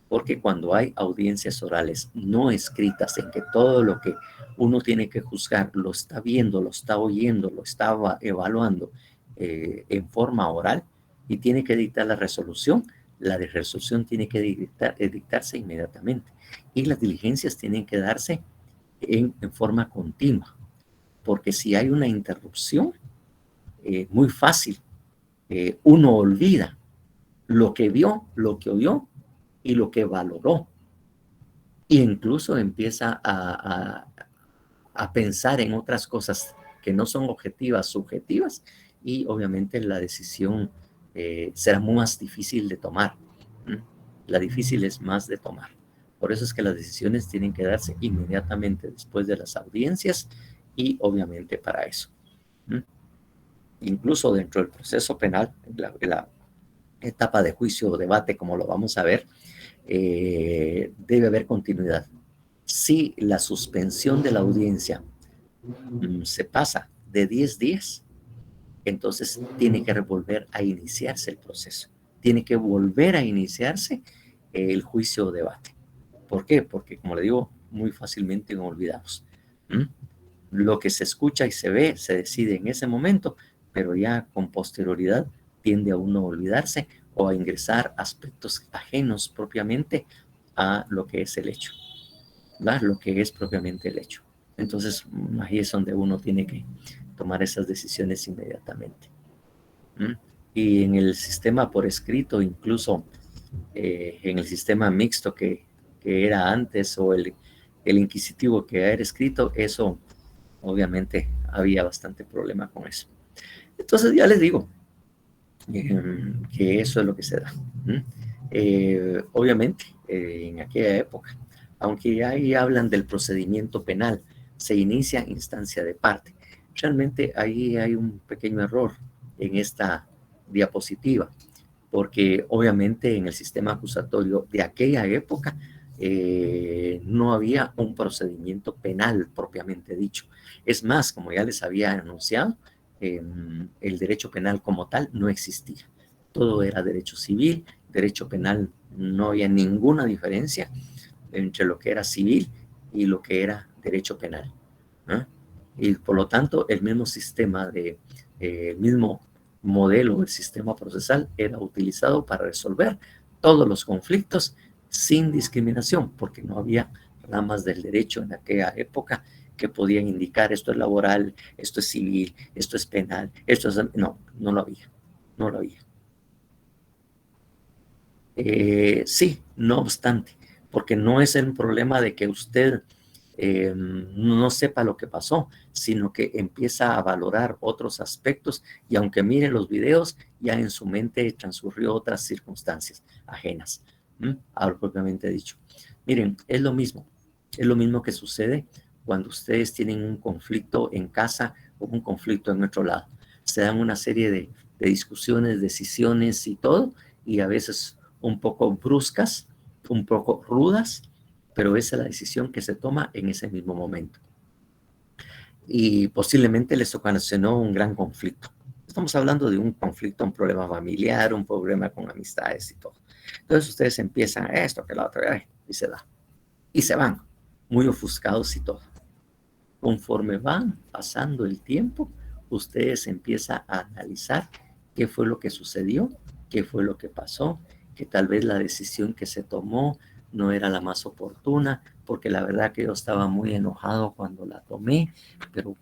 porque cuando hay audiencias orales no escritas en que todo lo que uno tiene que juzgar lo está viendo, lo está oyendo, lo está evaluando en forma oral y tiene que dictar la resolución tiene que dictarse inmediatamente y las diligencias tienen que darse en forma continua, porque si hay una interrupción, muy fácil, uno olvida lo que vio, lo que oyó y lo que valoró. E incluso empieza a pensar en otras cosas que no son objetivas, subjetivas, y obviamente la decisión será más difícil de tomar. La difícil es más de tomar. Por eso es que las decisiones tienen que darse inmediatamente después de las audiencias y obviamente para eso. Incluso dentro del proceso penal, la etapa de juicio o debate, como lo vamos a ver, debe haber continuidad. Si la suspensión de la audiencia se pasa de 10 días, entonces tiene que volver a iniciarse el proceso. Tiene que volver a iniciarse el juicio o debate. ¿Por qué? Porque, como le digo, muy fácilmente nos olvidamos. Lo que se escucha y se ve se decide en ese momento, pero ya con posterioridad tiende a uno a olvidarse o a ingresar aspectos ajenos propiamente a lo que es el hecho, ¿verdad? Lo que es propiamente el hecho. Entonces, ahí es donde uno tiene que tomar esas decisiones inmediatamente. Y en el sistema por escrito, incluso en el sistema mixto que era antes, o el inquisitivo que era escrito, eso obviamente había bastante problema con eso. Entonces ya les digo que eso es lo que se da. Obviamente en aquella época, aunque ya ahí hablan del procedimiento penal, se inicia instancia de parte. Realmente ahí hay un pequeño error en esta diapositiva, porque obviamente en el sistema acusatorio de aquella época no había un procedimiento penal propiamente dicho. Es más, como ya les había anunciado, el derecho penal como tal no existía. Todo era derecho civil, derecho penal, no había ninguna diferencia entre lo que era civil y lo que era derecho penal. Y por lo tanto, el mismo sistema, el mismo modelo del sistema procesal era utilizado para resolver todos los conflictos sin discriminación, porque no había ramas del derecho en aquella época que podían indicar esto es laboral, esto es civil, esto es penal, esto es... No lo había, no lo había. Sí, no obstante, porque no es el problema de que usted no sepa lo que pasó, sino que empieza a valorar otros aspectos y aunque mire los videos, ya en su mente transcurrió otras circunstancias ajenas a lo propiamente dicho. Miren, es lo mismo que sucede cuando ustedes tienen un conflicto en casa o un conflicto en otro lado. Se dan una serie de discusiones, decisiones y todo, y a veces un poco bruscas, un poco rudas, pero esa es la decisión que se toma en ese mismo momento. Y posiblemente les ocasionó un gran conflicto. Estamos hablando de un conflicto, un problema familiar, un problema con amistades y todo. Entonces ustedes empiezan esto, que la otra, y se da. Y se van, muy ofuscados y todo. Conforme van pasando el tiempo, ustedes empiezan a analizar qué fue lo que sucedió, qué fue lo que pasó, que tal vez la decisión que se tomó no era la más oportuna, porque la verdad que yo estaba muy enojado cuando la tomé, pero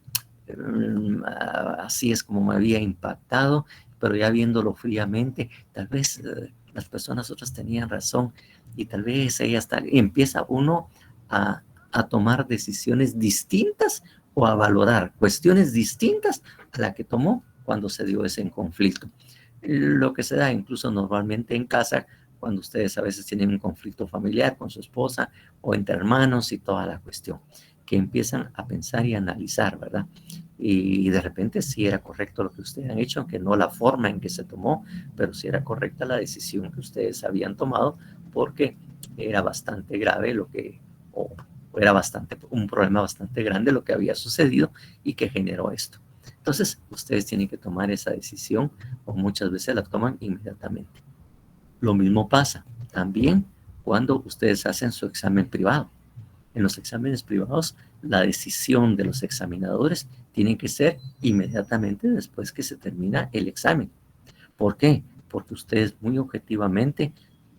así es como me había impactado, pero ya viéndolo fríamente, tal vez las personas otras tenían razón y tal vez ellas y empieza uno a tomar decisiones distintas o a valorar cuestiones distintas a la que tomó cuando se dio ese conflicto. Lo que se da incluso normalmente en casa, cuando ustedes a veces tienen un conflicto familiar con su esposa o entre hermanos y toda la cuestión, que empiezan a pensar y analizar, ¿verdad? Y de repente sí era correcto lo que ustedes han hecho, aunque no la forma en que se tomó, pero sí era correcta la decisión que ustedes habían tomado, porque era bastante grave lo que, o era un problema bastante grande lo que había sucedido y que generó esto. Entonces, ustedes tienen que tomar esa decisión o muchas veces la toman inmediatamente. Lo mismo pasa también cuando ustedes hacen su examen privado. En los exámenes privados, la decisión de los examinadores tiene que ser inmediatamente después que se termina el examen. ¿Por qué? Porque ustedes muy objetivamente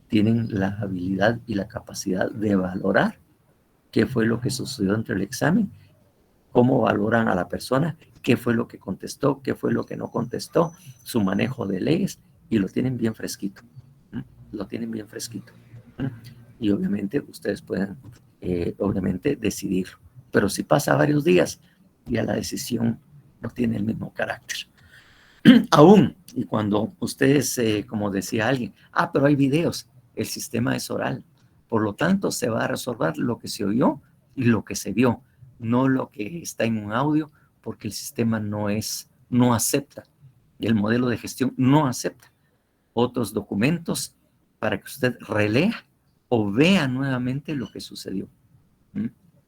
tienen la habilidad y la capacidad de valorar qué fue lo que sucedió entre el examen, cómo valoran a la persona, qué fue lo que contestó, qué fue lo que no contestó, su manejo de leyes, y lo tienen bien fresquito. Lo tienen bien fresquito. Y obviamente ustedes pueden, obviamente, decidirlo. Pero si pasa varios días, ya la decisión no tiene el mismo carácter. Aún, y cuando ustedes, como decía alguien, pero hay videos, el sistema es oral. Por lo tanto, se va a resolver lo que se oyó y lo que se vio, no lo que está en un audio, porque el sistema no acepta. Y el modelo de gestión no acepta otros documentos para que usted relea o vea nuevamente lo que sucedió.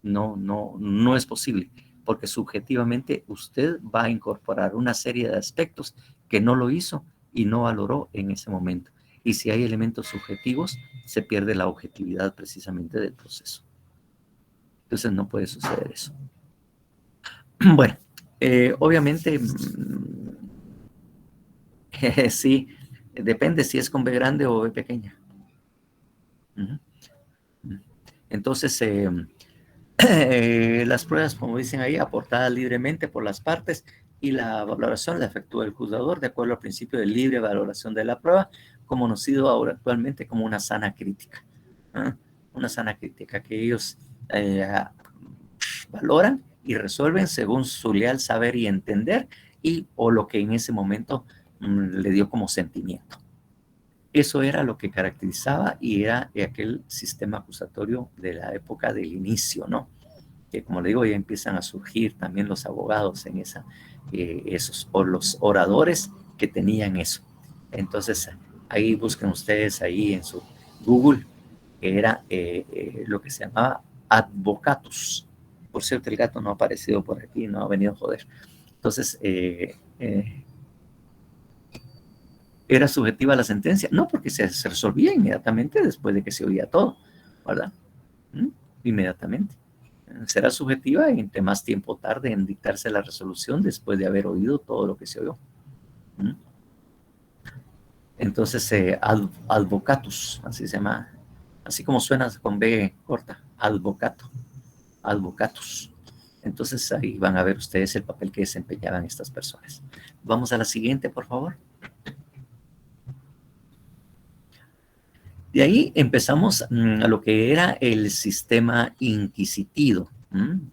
No es posible, porque subjetivamente usted va a incorporar una serie de aspectos que no lo hizo y no valoró en ese momento. Y si hay elementos subjetivos, se pierde la objetividad precisamente del proceso. Entonces no puede suceder eso. Bueno, obviamente, sí, depende si es con B grande o B pequeña. Entonces, las pruebas, como dicen ahí, aportadas libremente por las partes y la valoración la efectúa el juzgador de acuerdo al principio de libre valoración de la prueba, conocido ahora actualmente como una sana crítica. Una sana crítica que ellos valoran y resuelven según su leal saber y entender o lo que en ese momento le dio como sentimiento. Eso era lo que caracterizaba y era aquel sistema acusatorio de la época del inicio, ¿no? Que como le digo, ya empiezan a surgir también los abogados en esos, o los oradores que tenían eso. Entonces, ahí busquen ustedes ahí en su Google, que era lo que se llamaba advocatus. Por cierto, el gato no ha aparecido por aquí, no ha venido a joder. Entonces, ¿era subjetiva la sentencia? No, porque se resolvía inmediatamente después de que se oía todo, ¿verdad? Inmediatamente. Será subjetiva y entre más tiempo tarde en dictarse la resolución después de haber oído todo lo que se oyó. Entonces, advocatus, así se llama, así como suena con B corta, advocatus. Entonces, ahí van a ver ustedes el papel que desempeñaban estas personas. Vamos a la siguiente, por favor. De ahí empezamos a lo que era el sistema inquisitivo,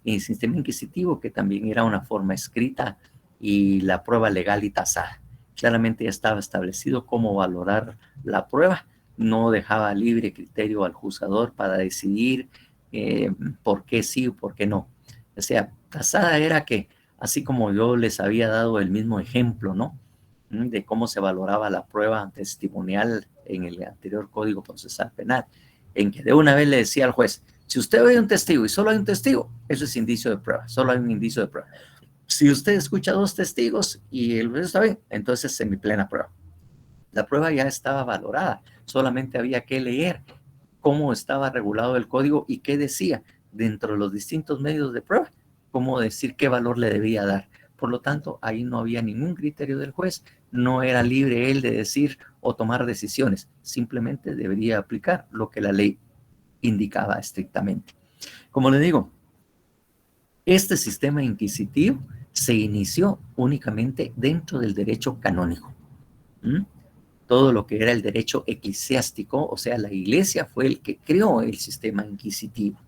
Y el sistema inquisitivo, que también era una forma escrita y la prueba legal y tasada. Claramente ya estaba establecido cómo valorar la prueba, no dejaba libre criterio al juzgador para decidir por qué sí o por qué no. O sea, tasada era que, así como yo les había dado el mismo ejemplo, ¿no? De cómo se valoraba la prueba testimonial en el anterior Código Procesal Penal, en que de una vez le decía al juez, si usted ve un testigo y solo hay un testigo, eso es indicio de prueba, solo hay un indicio de prueba. Si usted escucha dos testigos y el juez está bien, entonces es semiplena prueba. La prueba ya estaba valorada, solamente había que leer cómo estaba regulado el código y qué decía dentro de los distintos medios de prueba, cómo decir qué valor le debía dar. Por lo tanto, ahí no había ningún criterio del juez, no era libre él de decir o tomar decisiones, simplemente debería aplicar lo que la ley indicaba estrictamente. Como le digo, este sistema inquisitivo se inició únicamente dentro del derecho canónico. Todo lo que era el derecho eclesiástico, o sea, la iglesia fue el que creó el sistema inquisitivo.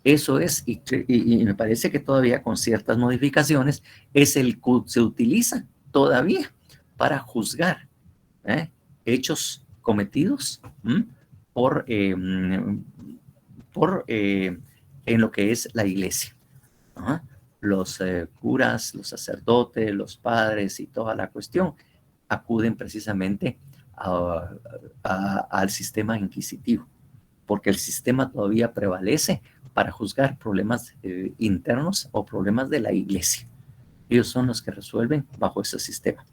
Eso es, y me parece que todavía con ciertas modificaciones, es el que se utiliza todavía para juzgar hechos cometidos en lo que es la iglesia. Los curas, los sacerdotes, los padres y toda la cuestión acuden precisamente al sistema inquisitivo, porque el sistema todavía prevalece para juzgar problemas internos o problemas de la iglesia. Ellos son los que resuelven bajo ese sistema.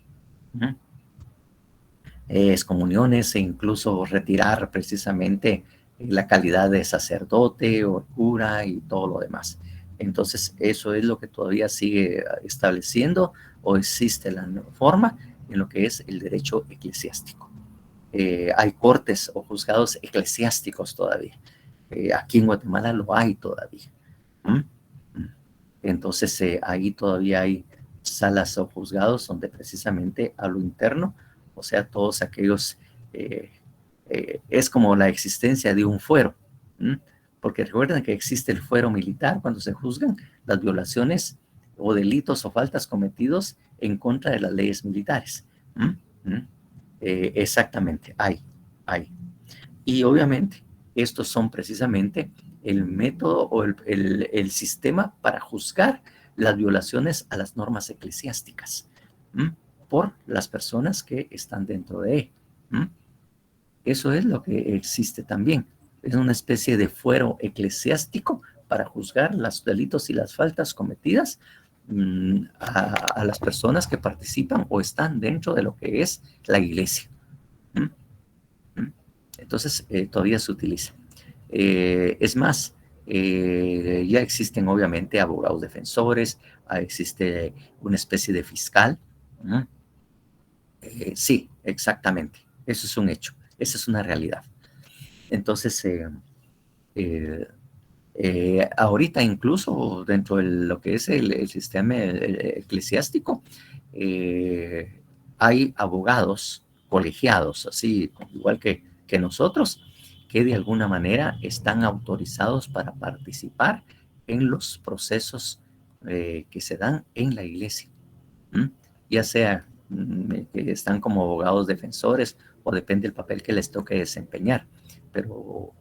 Excomuniones e incluso retirar precisamente la calidad de sacerdote o cura y todo lo demás. Entonces, eso es lo que todavía sigue estableciendo o existe la forma en lo que es el derecho eclesiástico. Hay cortes o juzgados eclesiásticos todavía. Aquí en Guatemala lo hay todavía. Entonces, ahí todavía hay salas o juzgados donde precisamente a lo interno, o sea, todos aquellos, es como la existencia de un fuero, porque recuerden que existe el fuero militar cuando se juzgan las violaciones o delitos o faltas cometidos en contra de las leyes militares. Exactamente, hay. Y obviamente, estos son precisamente el método o el sistema para juzgar las violaciones a las normas eclesiásticas por las personas que están dentro de él. Eso es lo que existe también. Es una especie de fuero eclesiástico para juzgar los delitos y las faltas cometidas a las personas que participan o están dentro de lo que es la iglesia. Entonces, todavía se utiliza. Es más, ya existen obviamente abogados defensores, existe una especie de fiscal. Sí, exactamente. Eso es un hecho. Esa es una realidad. Entonces, ahorita incluso dentro de lo que es el sistema eclesiástico, hay abogados colegiados, así igual que nosotros, que de alguna manera están autorizados para participar en los procesos que se dan en la iglesia, ya sea que están como abogados defensores o depende del papel que les toque desempeñar, pero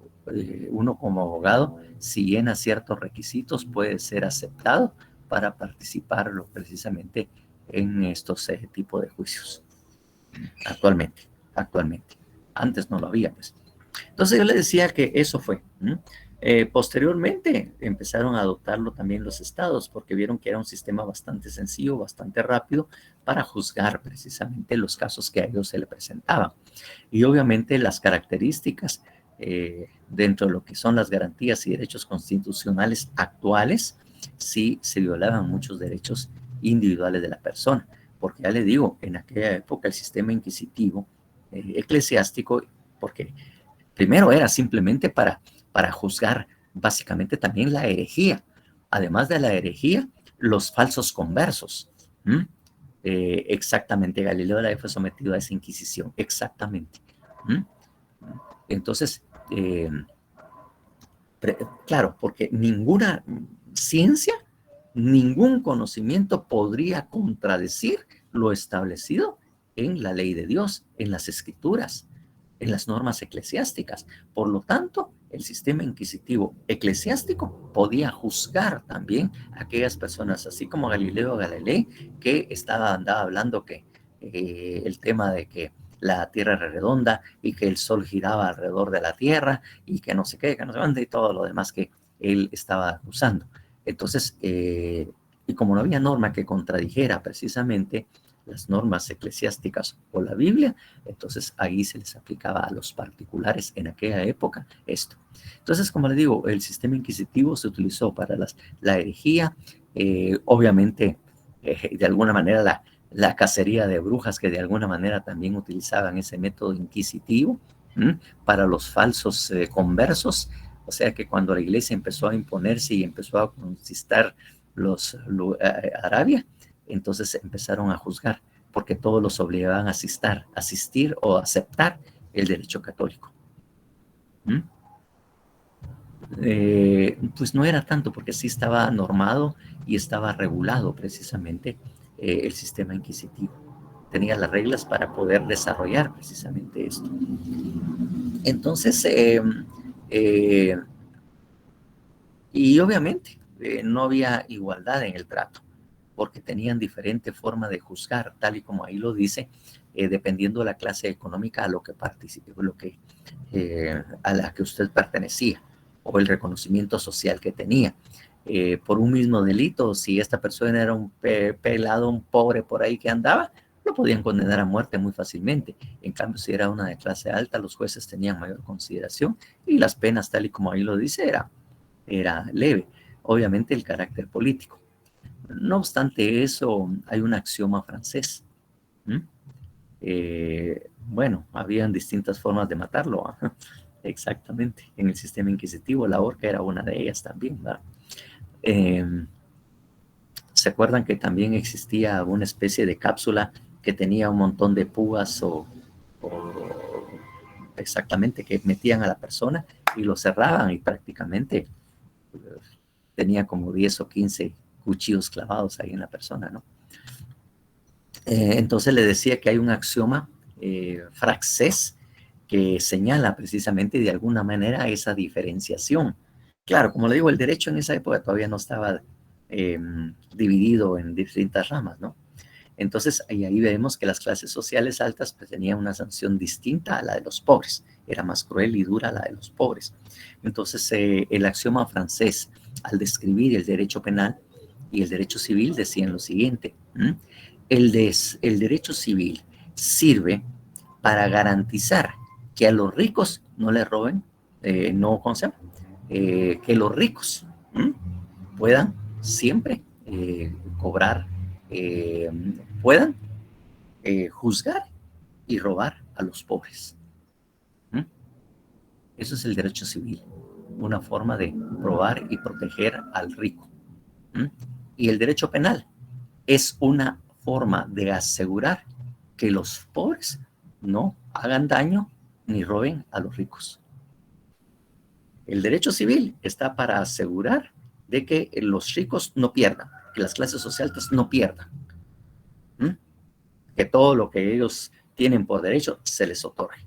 uno como abogado, si llena ciertos requisitos, puede ser aceptado para participar precisamente en estos tipos de juicios. Actualmente. Antes no lo había, pues. Entonces yo le decía que eso fue. Posteriormente empezaron a adoptarlo también los estados porque vieron que era un sistema bastante sencillo, bastante rápido para juzgar precisamente los casos que a ellos se le presentaban. Y obviamente las características dentro de lo que son las garantías y derechos constitucionales actuales, sí se violaban muchos derechos individuales de la persona. Porque ya le digo, en aquella época el sistema inquisitivo eclesiástico, porque primero era simplemente para juzgar básicamente también la herejía. Además de la herejía, los falsos conversos. Exactamente, Galileo de la fue sometido a esa inquisición, exactamente. Entonces, Claro, porque ninguna ciencia, ningún conocimiento podría contradecir lo establecido en la ley de Dios, en las escrituras, en las normas eclesiásticas. Por lo tanto, el sistema inquisitivo eclesiástico podía juzgar también a aquellas personas, así como Galileo Galilei, que andaba hablando que el tema de que la Tierra era redonda y que el Sol giraba alrededor de la Tierra y que no sé qué, que no sé dónde, y todo lo demás que él estaba usando. Entonces, y como no había norma que contradijera precisamente las normas eclesiásticas o la Biblia, entonces ahí se les aplicaba a los particulares en aquella época esto. Entonces, como les digo, el sistema inquisitivo se utilizó para la herejía, obviamente, de alguna manera la cacería de brujas, que de alguna manera también utilizaban ese método inquisitivo para los falsos conversos. O sea que cuando la iglesia empezó a imponerse y empezó a conquistar Arabia, entonces empezaron a juzgar, porque todos los obligaban a asistir o aceptar el derecho católico. Pues no era tanto, porque sí estaba normado y estaba regulado precisamente el sistema inquisitivo. Tenía las reglas para poder desarrollar precisamente esto. Entonces, y obviamente no había igualdad en el trato, porque tenían diferente forma de juzgar, tal y como ahí lo dice, dependiendo de la clase económica a la que usted pertenecía, o el reconocimiento social que tenía. Por un mismo delito, si esta persona era un pelado, un pobre por ahí que andaba, lo podían condenar a muerte muy fácilmente. En cambio, si era una de clase alta, los jueces tenían mayor consideración y las penas, tal y como ahí lo dice, era leve. Obviamente el carácter político. No obstante eso, hay un axioma francés. Bueno, habían distintas formas de matarlo. Exactamente. En el sistema inquisitivo, la horca era una de ellas también, ¿verdad? ¿Se acuerdan que también existía una especie de cápsula que tenía un montón de púas exactamente, que metían a la persona y lo cerraban y prácticamente tenía como 10 o 15 cuchillos clavados ahí en la persona, ¿no? Entonces le decía que hay un axioma francés que señala precisamente de alguna manera esa diferenciación. Claro, como le digo, el derecho en esa época todavía no estaba dividido en distintas ramas, ¿no? Entonces ahí vemos que las clases sociales altas pues, tenían una sanción distinta a la de los pobres. Era más cruel y dura la de los pobres. Entonces el axioma francés, al describir el derecho penal y el derecho civil, decían lo siguiente. El derecho civil sirve para garantizar que a los ricos no les roben, que los ricos puedan siempre cobrar, puedan juzgar y robar a los pobres. Eso es el derecho civil, una forma de probar y proteger al rico. Y el derecho penal es una forma de asegurar que los pobres no hagan daño ni roben a los ricos. El derecho civil está para asegurar de que los ricos no pierdan, que las clases sociales no pierdan, que todo lo que ellos tienen por derecho se les otorgue.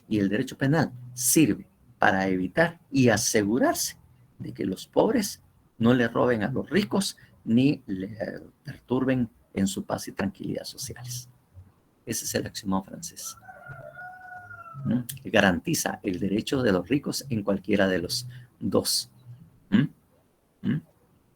Y el derecho penal sirve para evitar y asegurarse de que los pobres no le roben a los ricos ni le perturben en su paz y tranquilidad sociales. Ese es el axioma francés. Que garantiza el derecho de los ricos en cualquiera de los dos.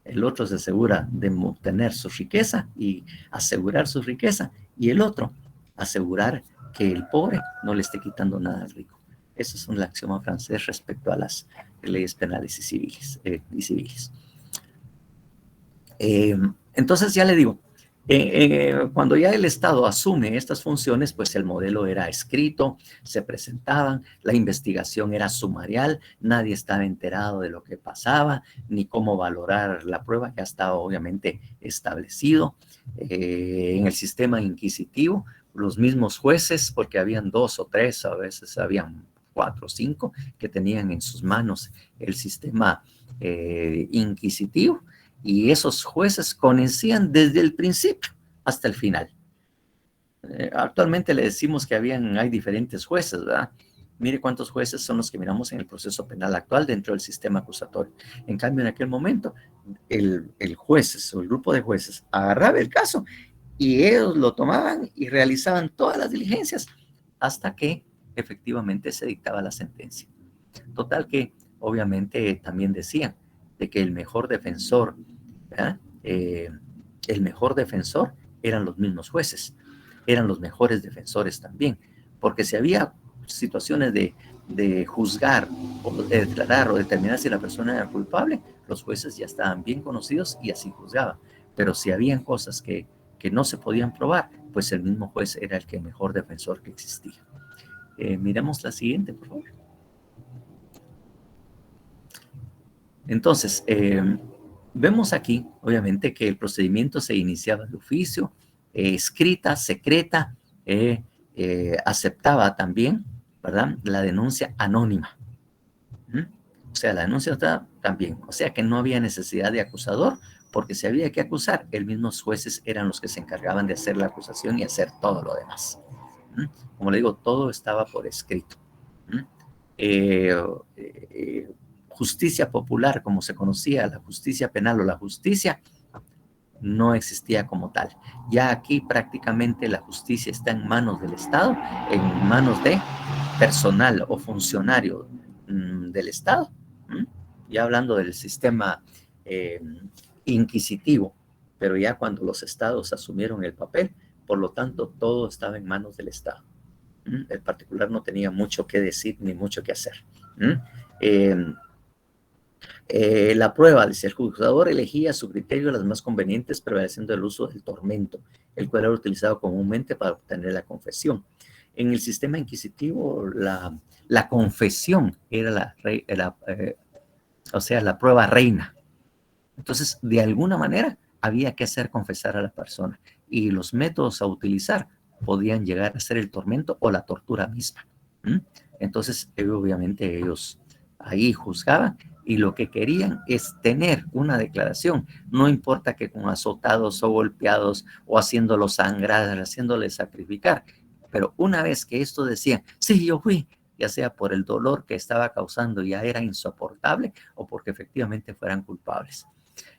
El otro se asegura de obtener su riqueza y asegurar su riqueza, y el otro asegurar que el pobre no le esté quitando nada al rico. Eso es un axioma francés respecto a las leyes penales y civiles. Entonces ya le digo, cuando ya el Estado asume estas funciones, pues el modelo era escrito, se presentaban, la investigación era sumarial, nadie estaba enterado de lo que pasaba, ni cómo valorar la prueba, que estaba obviamente establecido. En el sistema inquisitivo, los mismos jueces, porque habían 2 o 3, a veces habían 4 o 5 que tenían en sus manos el sistema inquisitivo, y esos jueces conocían desde el principio hasta el final. Actualmente le decimos que hay diferentes jueces, ¿verdad? Mire cuántos jueces son los que miramos en el proceso penal actual dentro del sistema acusatorio. En cambio, en aquel momento, el jueces o el grupo de jueces agarraba el caso y ellos lo tomaban y realizaban todas las diligencias hasta que efectivamente se dictaba la sentencia. Total que, obviamente, también decían de que el mejor defensor, ¿verdad? El mejor defensor eran los mismos jueces, eran los mejores defensores también, porque si había situaciones de juzgar o de declarar o determinar si la persona era culpable, los jueces ya estaban bien conocidos y así juzgaban. Pero si habían cosas que no se podían probar, pues el mismo juez era el mejor defensor que existía. Miremos la siguiente, por favor. Entonces, vemos aquí, obviamente, que el procedimiento se iniciaba de oficio, escrita, secreta, aceptaba también, ¿verdad?, la denuncia anónima. O sea, la denuncia está también. O sea que no había necesidad de acusador, porque si había que acusar, los mismos jueces eran los que se encargaban de hacer la acusación y hacer todo lo demás. Como le digo, todo estaba por escrito. Justicia popular, como se conocía, la justicia penal o la justicia, no existía como tal. Ya aquí prácticamente la justicia está en manos del Estado, en manos de personal o funcionario del Estado, ya hablando del sistema inquisitivo, pero ya cuando los estados asumieron el papel, por lo tanto todo estaba en manos del Estado. El particular no tenía mucho que decir ni mucho que hacer. La prueba, dice, el juzgador elegía a su criterio las más convenientes, prevaleciendo el uso del tormento, el cual era utilizado comúnmente para obtener la confesión. En el sistema inquisitivo, la confesión era la prueba reina. Entonces, de alguna manera, había que hacer confesar a la persona, y los métodos a utilizar podían llegar a ser el tormento o la tortura misma. Entonces, obviamente, ellos ahí juzgaban, y lo que querían es tener una declaración, no importa que con azotados o golpeados o haciéndolos sangrar, haciéndoles sacrificar, pero una vez que esto decían, sí, yo fui, ya sea por el dolor que estaba causando ya era insoportable o porque efectivamente fueran culpables.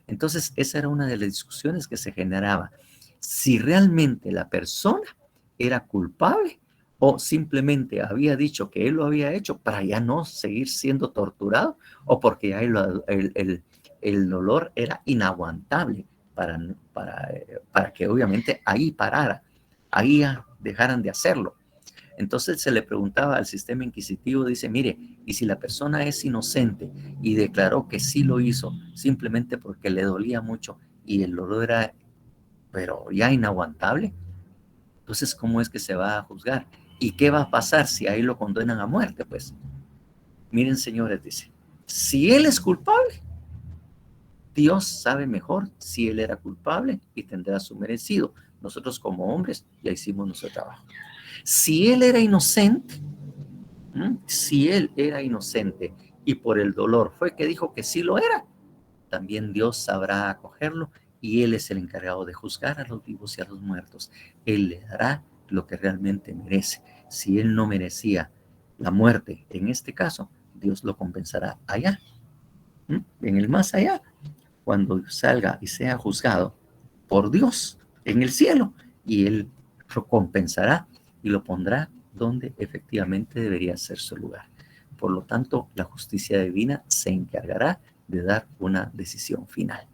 Entonces, esa era una de las discusiones que se generaba, si realmente la persona era culpable o simplemente había dicho que él lo había hecho para ya no seguir siendo torturado, o porque ya el dolor era inaguantable para que obviamente ahí parara, ahí dejaran de hacerlo. Entonces se le preguntaba al sistema inquisitivo, dice, mire, y si la persona es inocente y declaró que sí lo hizo simplemente porque le dolía mucho y el dolor era, pero ya inaguantable, entonces ¿cómo es que se va a juzgar? ¿Y qué va a pasar si ahí lo condenan a muerte? Pues miren, señores, dice, si él es culpable, Dios sabe mejor si él era culpable y tendrá su merecido. Nosotros como hombres ya hicimos nuestro trabajo. Si él era inocente, y por el dolor fue que dijo que sí lo era, también Dios sabrá acogerlo, y él es el encargado de juzgar a los vivos y a los muertos. Él le dará lo que realmente merece. Si él no merecía la muerte, en este caso, Dios lo compensará allá, en el más allá, cuando salga y sea juzgado por Dios en el cielo, y él lo compensará y lo pondrá donde efectivamente debería ser su lugar. Por lo tanto, la justicia divina se encargará de dar una decisión final.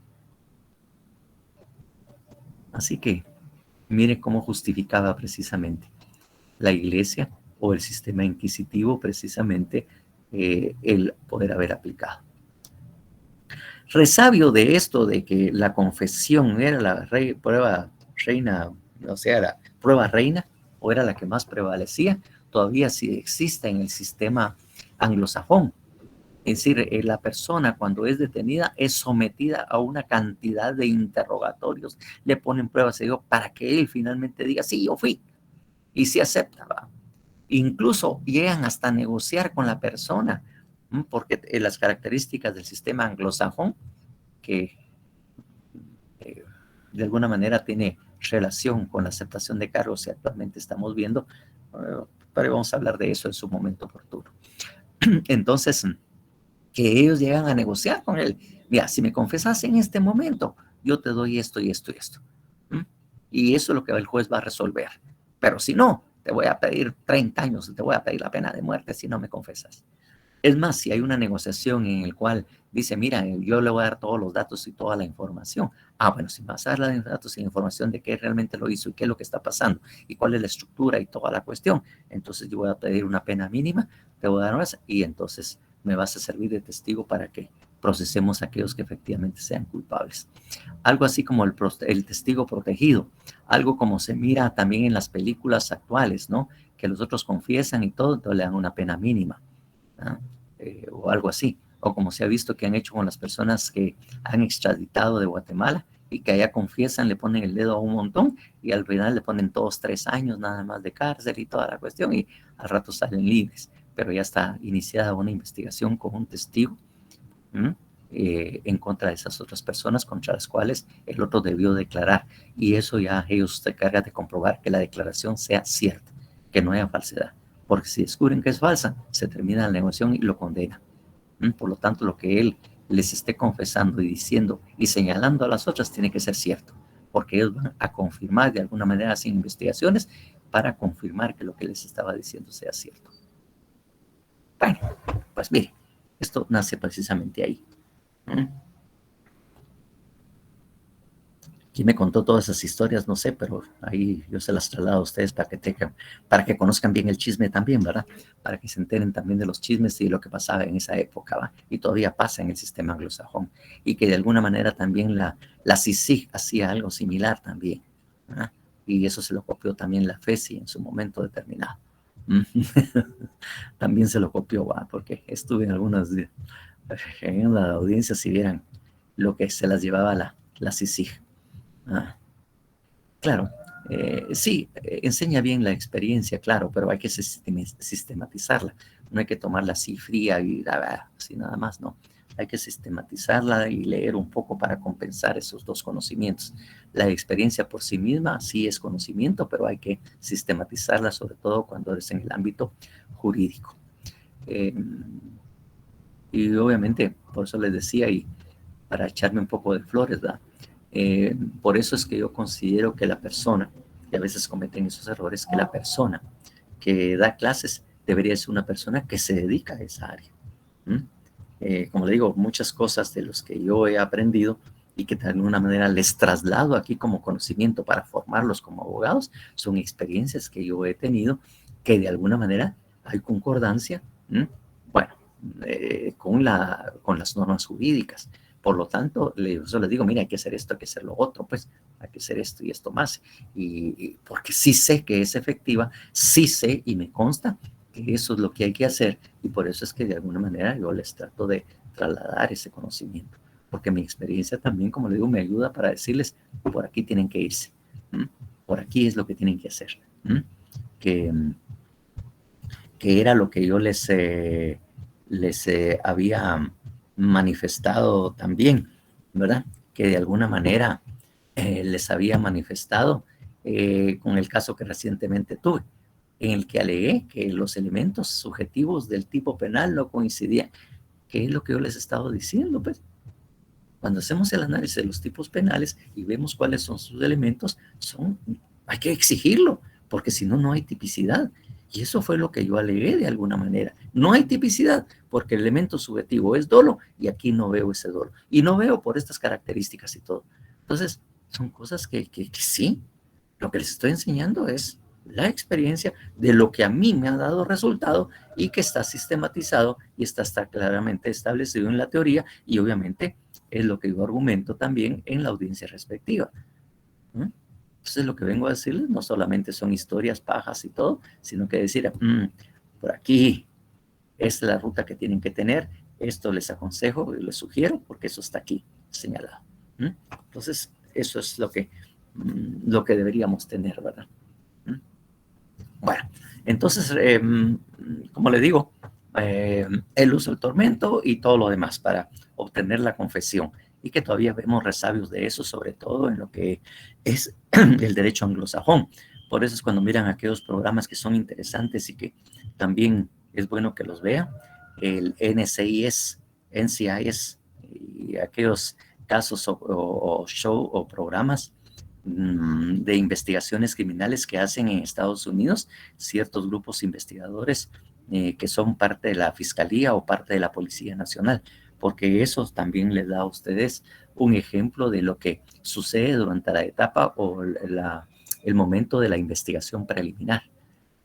Así que, mire cómo justificaba precisamente la iglesia o el sistema inquisitivo precisamente el poder haber aplicado. Resabio de esto de que la confesión era la prueba reina, o sea, la prueba reina, o era la que más prevalecía, todavía sí existe en el sistema anglosajón. Es decir, la persona cuando es detenida es sometida a una cantidad de interrogatorios, le ponen pruebas para que él finalmente diga, sí, yo fui, y sí acepta, ¿va? Incluso llegan hasta a negociar con la persona, porque las características del sistema anglosajón, que de alguna manera tiene relación con la aceptación de cargos que actualmente estamos viendo, pero vamos a hablar de eso en su momento oportuno. Entonces, que ellos llegan a negociar con él. Mira, si me confesas en este momento, yo te doy esto y esto y esto. Y eso es lo que el juez va a resolver. Pero si no, te voy a pedir 30 años, te voy a pedir la pena de muerte si no me confesas. Es más, si hay una negociación en la cual dice, mira, yo le voy a dar todos los datos y toda la información. Bueno, si me vas a dar los datos y información de qué realmente lo hizo y qué es lo que está pasando y cuál es la estructura y toda la cuestión, entonces yo voy a pedir una pena mínima, te voy a dar más y entonces me vas a servir de testigo para que procesemos a aquellos que efectivamente sean culpables. Algo así como el testigo protegido, algo como se mira también en las películas actuales, ¿no? Que los otros confiesan y todo, entonces le dan una pena mínima. O algo así, o como se ha visto que han hecho con las personas que han extraditado de Guatemala y que allá confiesan, le ponen el dedo a un montón y al final le ponen 2, 3 años nada más de cárcel y toda la cuestión y al rato salen libres, pero ya está iniciada una investigación con un testigo en contra de esas otras personas contra las cuales el otro debió declarar, y eso ya ellos se encargan de comprobar que la declaración sea cierta, que no haya falsedad. Porque si descubren que es falsa, se termina la negociación y lo condenan. Por lo tanto, lo que él les esté confesando y diciendo y señalando a las otras tiene que ser cierto, porque ellos van a confirmar de alguna manera sin investigaciones para confirmar que lo que les estaba diciendo sea cierto. Bueno, pues mire, esto nace precisamente ahí. ¿Quién me contó todas esas historias? No sé, pero ahí yo se las traslado a ustedes para que conozcan bien el chisme también, ¿verdad? Para que se enteren también de los chismes y de lo que pasaba en esa época, ¿va? Y todavía pasa en el sistema anglosajón. Y que de alguna manera también la CICIG hacía algo similar también, ¿verdad? Y eso se lo copió también la FESI en su momento determinado. También se lo copió, ¿va? Porque estuve en algunas en la audiencia, si vieran lo que se las llevaba la CICIG. Claro, sí, enseña bien la experiencia, claro, pero hay que sistematizarla. No hay que tomarla así fría y así nada más, no. Hay que sistematizarla y leer un poco para compensar esos dos conocimientos. La experiencia por sí misma sí es conocimiento, pero hay que sistematizarla, sobre todo cuando es en el ámbito jurídico. Y obviamente, por eso les decía, y para echarme un poco de flores, ¿verdad? Por eso es que yo considero que la persona, que a veces cometen esos errores, que la persona que da clases debería ser una persona que se dedica a esa área. Como le digo, muchas cosas de los que yo he aprendido y que de alguna manera les traslado aquí como conocimiento para formarlos como abogados, son experiencias que yo he tenido que de alguna manera hay concordancia, bueno, con las normas jurídicas. Por lo tanto, yo les digo, mira, hay que hacer esto, hay que hacer lo otro, pues hay que hacer esto y esto más. Y porque sí sé que es efectiva, sí sé y me consta que eso es lo que hay que hacer. Y por eso es que de alguna manera yo les trato de trasladar ese conocimiento. Porque mi experiencia también, como les digo, me ayuda para decirles, por aquí tienen que irse. Por aquí es lo que tienen que hacer. Que era lo que yo les había manifestado también, ¿verdad? Que de alguna manera les había manifestado con el caso que recientemente tuve, en el que alegué que los elementos subjetivos del tipo penal no coincidían. ¿Qué es lo que yo les he estado diciendo? Pues cuando hacemos el análisis de los tipos penales y vemos cuáles son sus elementos, hay que exigirlo, porque si no, no hay tipicidad. Y eso fue lo que yo alegué de alguna manera. No hay tipicidad porque el elemento subjetivo es dolo y aquí no veo ese dolo. Y no veo por estas características y todo. Entonces, son cosas que sí, lo que les estoy enseñando es la experiencia de lo que a mí me ha dado resultado y que está sistematizado y está claramente establecido en la teoría y obviamente es lo que yo argumento también en la audiencia respectiva. Entonces lo que vengo a decirles no solamente son historias pajas y todo, sino que decir, por aquí, esta es la ruta que tienen que tener, esto les aconsejo y les sugiero porque eso está aquí señalado. Entonces eso es lo que deberíamos tener, ¿verdad? Bueno, entonces, como le digo, él usa el tormento y todo lo demás para obtener la confesión, y que todavía vemos resabios de eso, sobre todo en lo que es el derecho anglosajón. Por eso es cuando miran aquellos programas que son interesantes y que también es bueno que los vean, el NCIS y aquellos casos o show o programas de investigaciones criminales que hacen en Estados Unidos ciertos grupos investigadores que son parte de la Fiscalía o parte de la Policía Nacional, porque eso también les da a ustedes un ejemplo de lo que sucede durante la etapa o el momento de la investigación preliminar.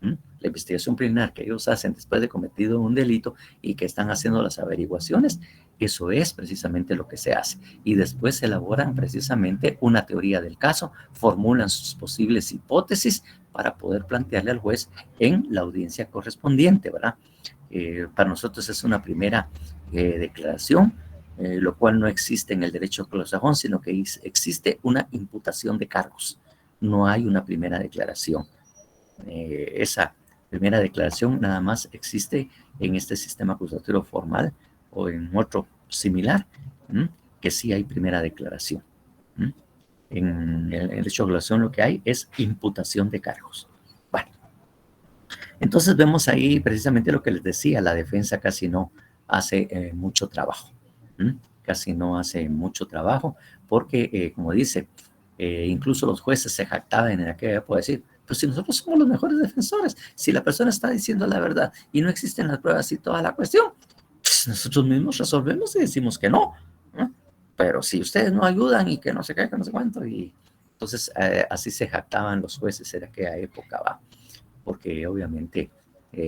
La investigación preliminar que ellos hacen después de cometido un delito y que están haciendo las averiguaciones, eso es precisamente lo que se hace. Y después elaboran precisamente una teoría del caso, formulan sus posibles hipótesis para poder plantearle al juez en la audiencia correspondiente, ¿verdad? Para nosotros es una primera declaración, lo cual no existe en el derecho anglosajón, sino que existe una imputación de cargos. No hay una primera declaración. Esa primera declaración nada más existe en este sistema acusatorio formal o en otro similar, que sí hay primera declaración. En el derecho de aclaración lo que hay es imputación de cargos. Bueno, entonces vemos ahí precisamente lo que les decía, la defensa casi no hace mucho trabajo, casi no hace mucho trabajo, porque como dice, incluso los jueces se jactaban en aquella época de decir, pues si nosotros somos los mejores defensores, si la persona está diciendo la verdad y no existen las pruebas y toda la cuestión, pues nosotros mismos resolvemos y decimos que no, ¿no? Pero si ustedes no ayudan y que no se cae, que no sé cuánto, y entonces así se jactaban los jueces en aquella época, va, porque obviamente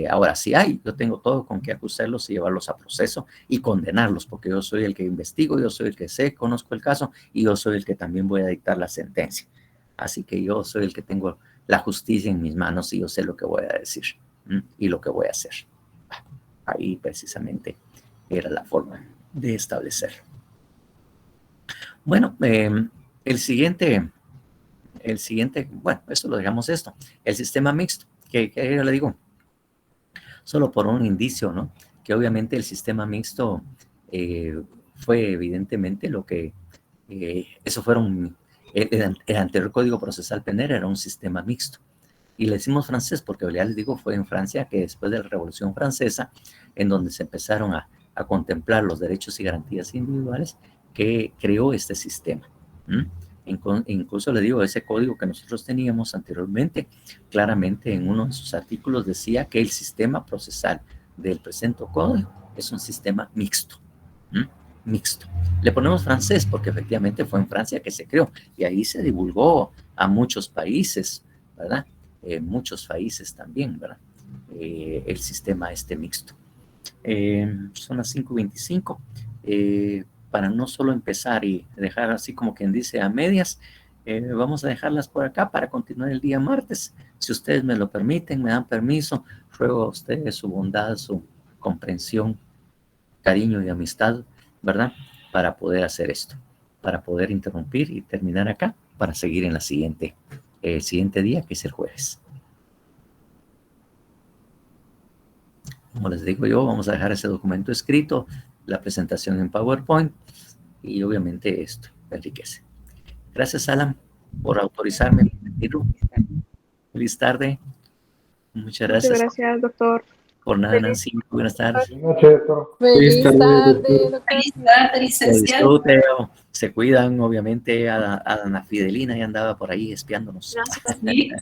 ahora sí yo tengo todo con que acusarlos y llevarlos a proceso y condenarlos, porque yo soy el que investigo, yo soy el que sé, conozco el caso y yo soy el que también voy a dictar la sentencia. Así que yo soy el que tengo la justicia en mis manos y yo sé lo que voy a decir y lo que voy a hacer. Ahí precisamente era la forma de establecerlo. Bueno, el siguiente, bueno, esto lo dejamos esto, el sistema mixto, que yo le digo, solo por un indicio, ¿no? Que obviamente el sistema mixto fue evidentemente lo que, eso fueron, el anterior Código Procesal Penal era un sistema mixto. Y le decimos francés porque ya les digo, fue en Francia que después de la Revolución Francesa, en donde se empezaron a contemplar los derechos y garantías individuales, que creó este sistema. Incluso le digo, ese código que nosotros teníamos anteriormente, claramente en uno de sus artículos decía que el sistema procesal del presente código es un sistema mixto. Mixto. Le ponemos francés porque efectivamente fue en Francia que se creó y ahí se divulgó a muchos países, ¿verdad? Muchos países también, ¿verdad? El sistema mixto. Son las 5:25. Para no solo empezar y dejar así como quien dice a medias, vamos a dejarlas por acá para continuar el día martes. Si ustedes me lo permiten, me dan permiso, ruego a ustedes su bondad, su comprensión, cariño y amistad, ¿verdad? Para poder hacer esto, para poder interrumpir y terminar acá, para seguir en la siguiente día, que es el jueves. Como les digo yo, vamos a dejar ese documento escrito, la presentación en PowerPoint y obviamente esto enriquece. Gracias, Alan, por autorizarme. Feliz tarde. Muchas gracias. Muchas gracias, doctor. Por nada, Nancy. Buenas tardes. Buenas noches, doctor. Feliz tarde, doctor. Feliz tarde, licenciado. Se cuidan, obviamente, a Ana Fidelina, ya andaba por ahí espiándonos. Gracias. Sí.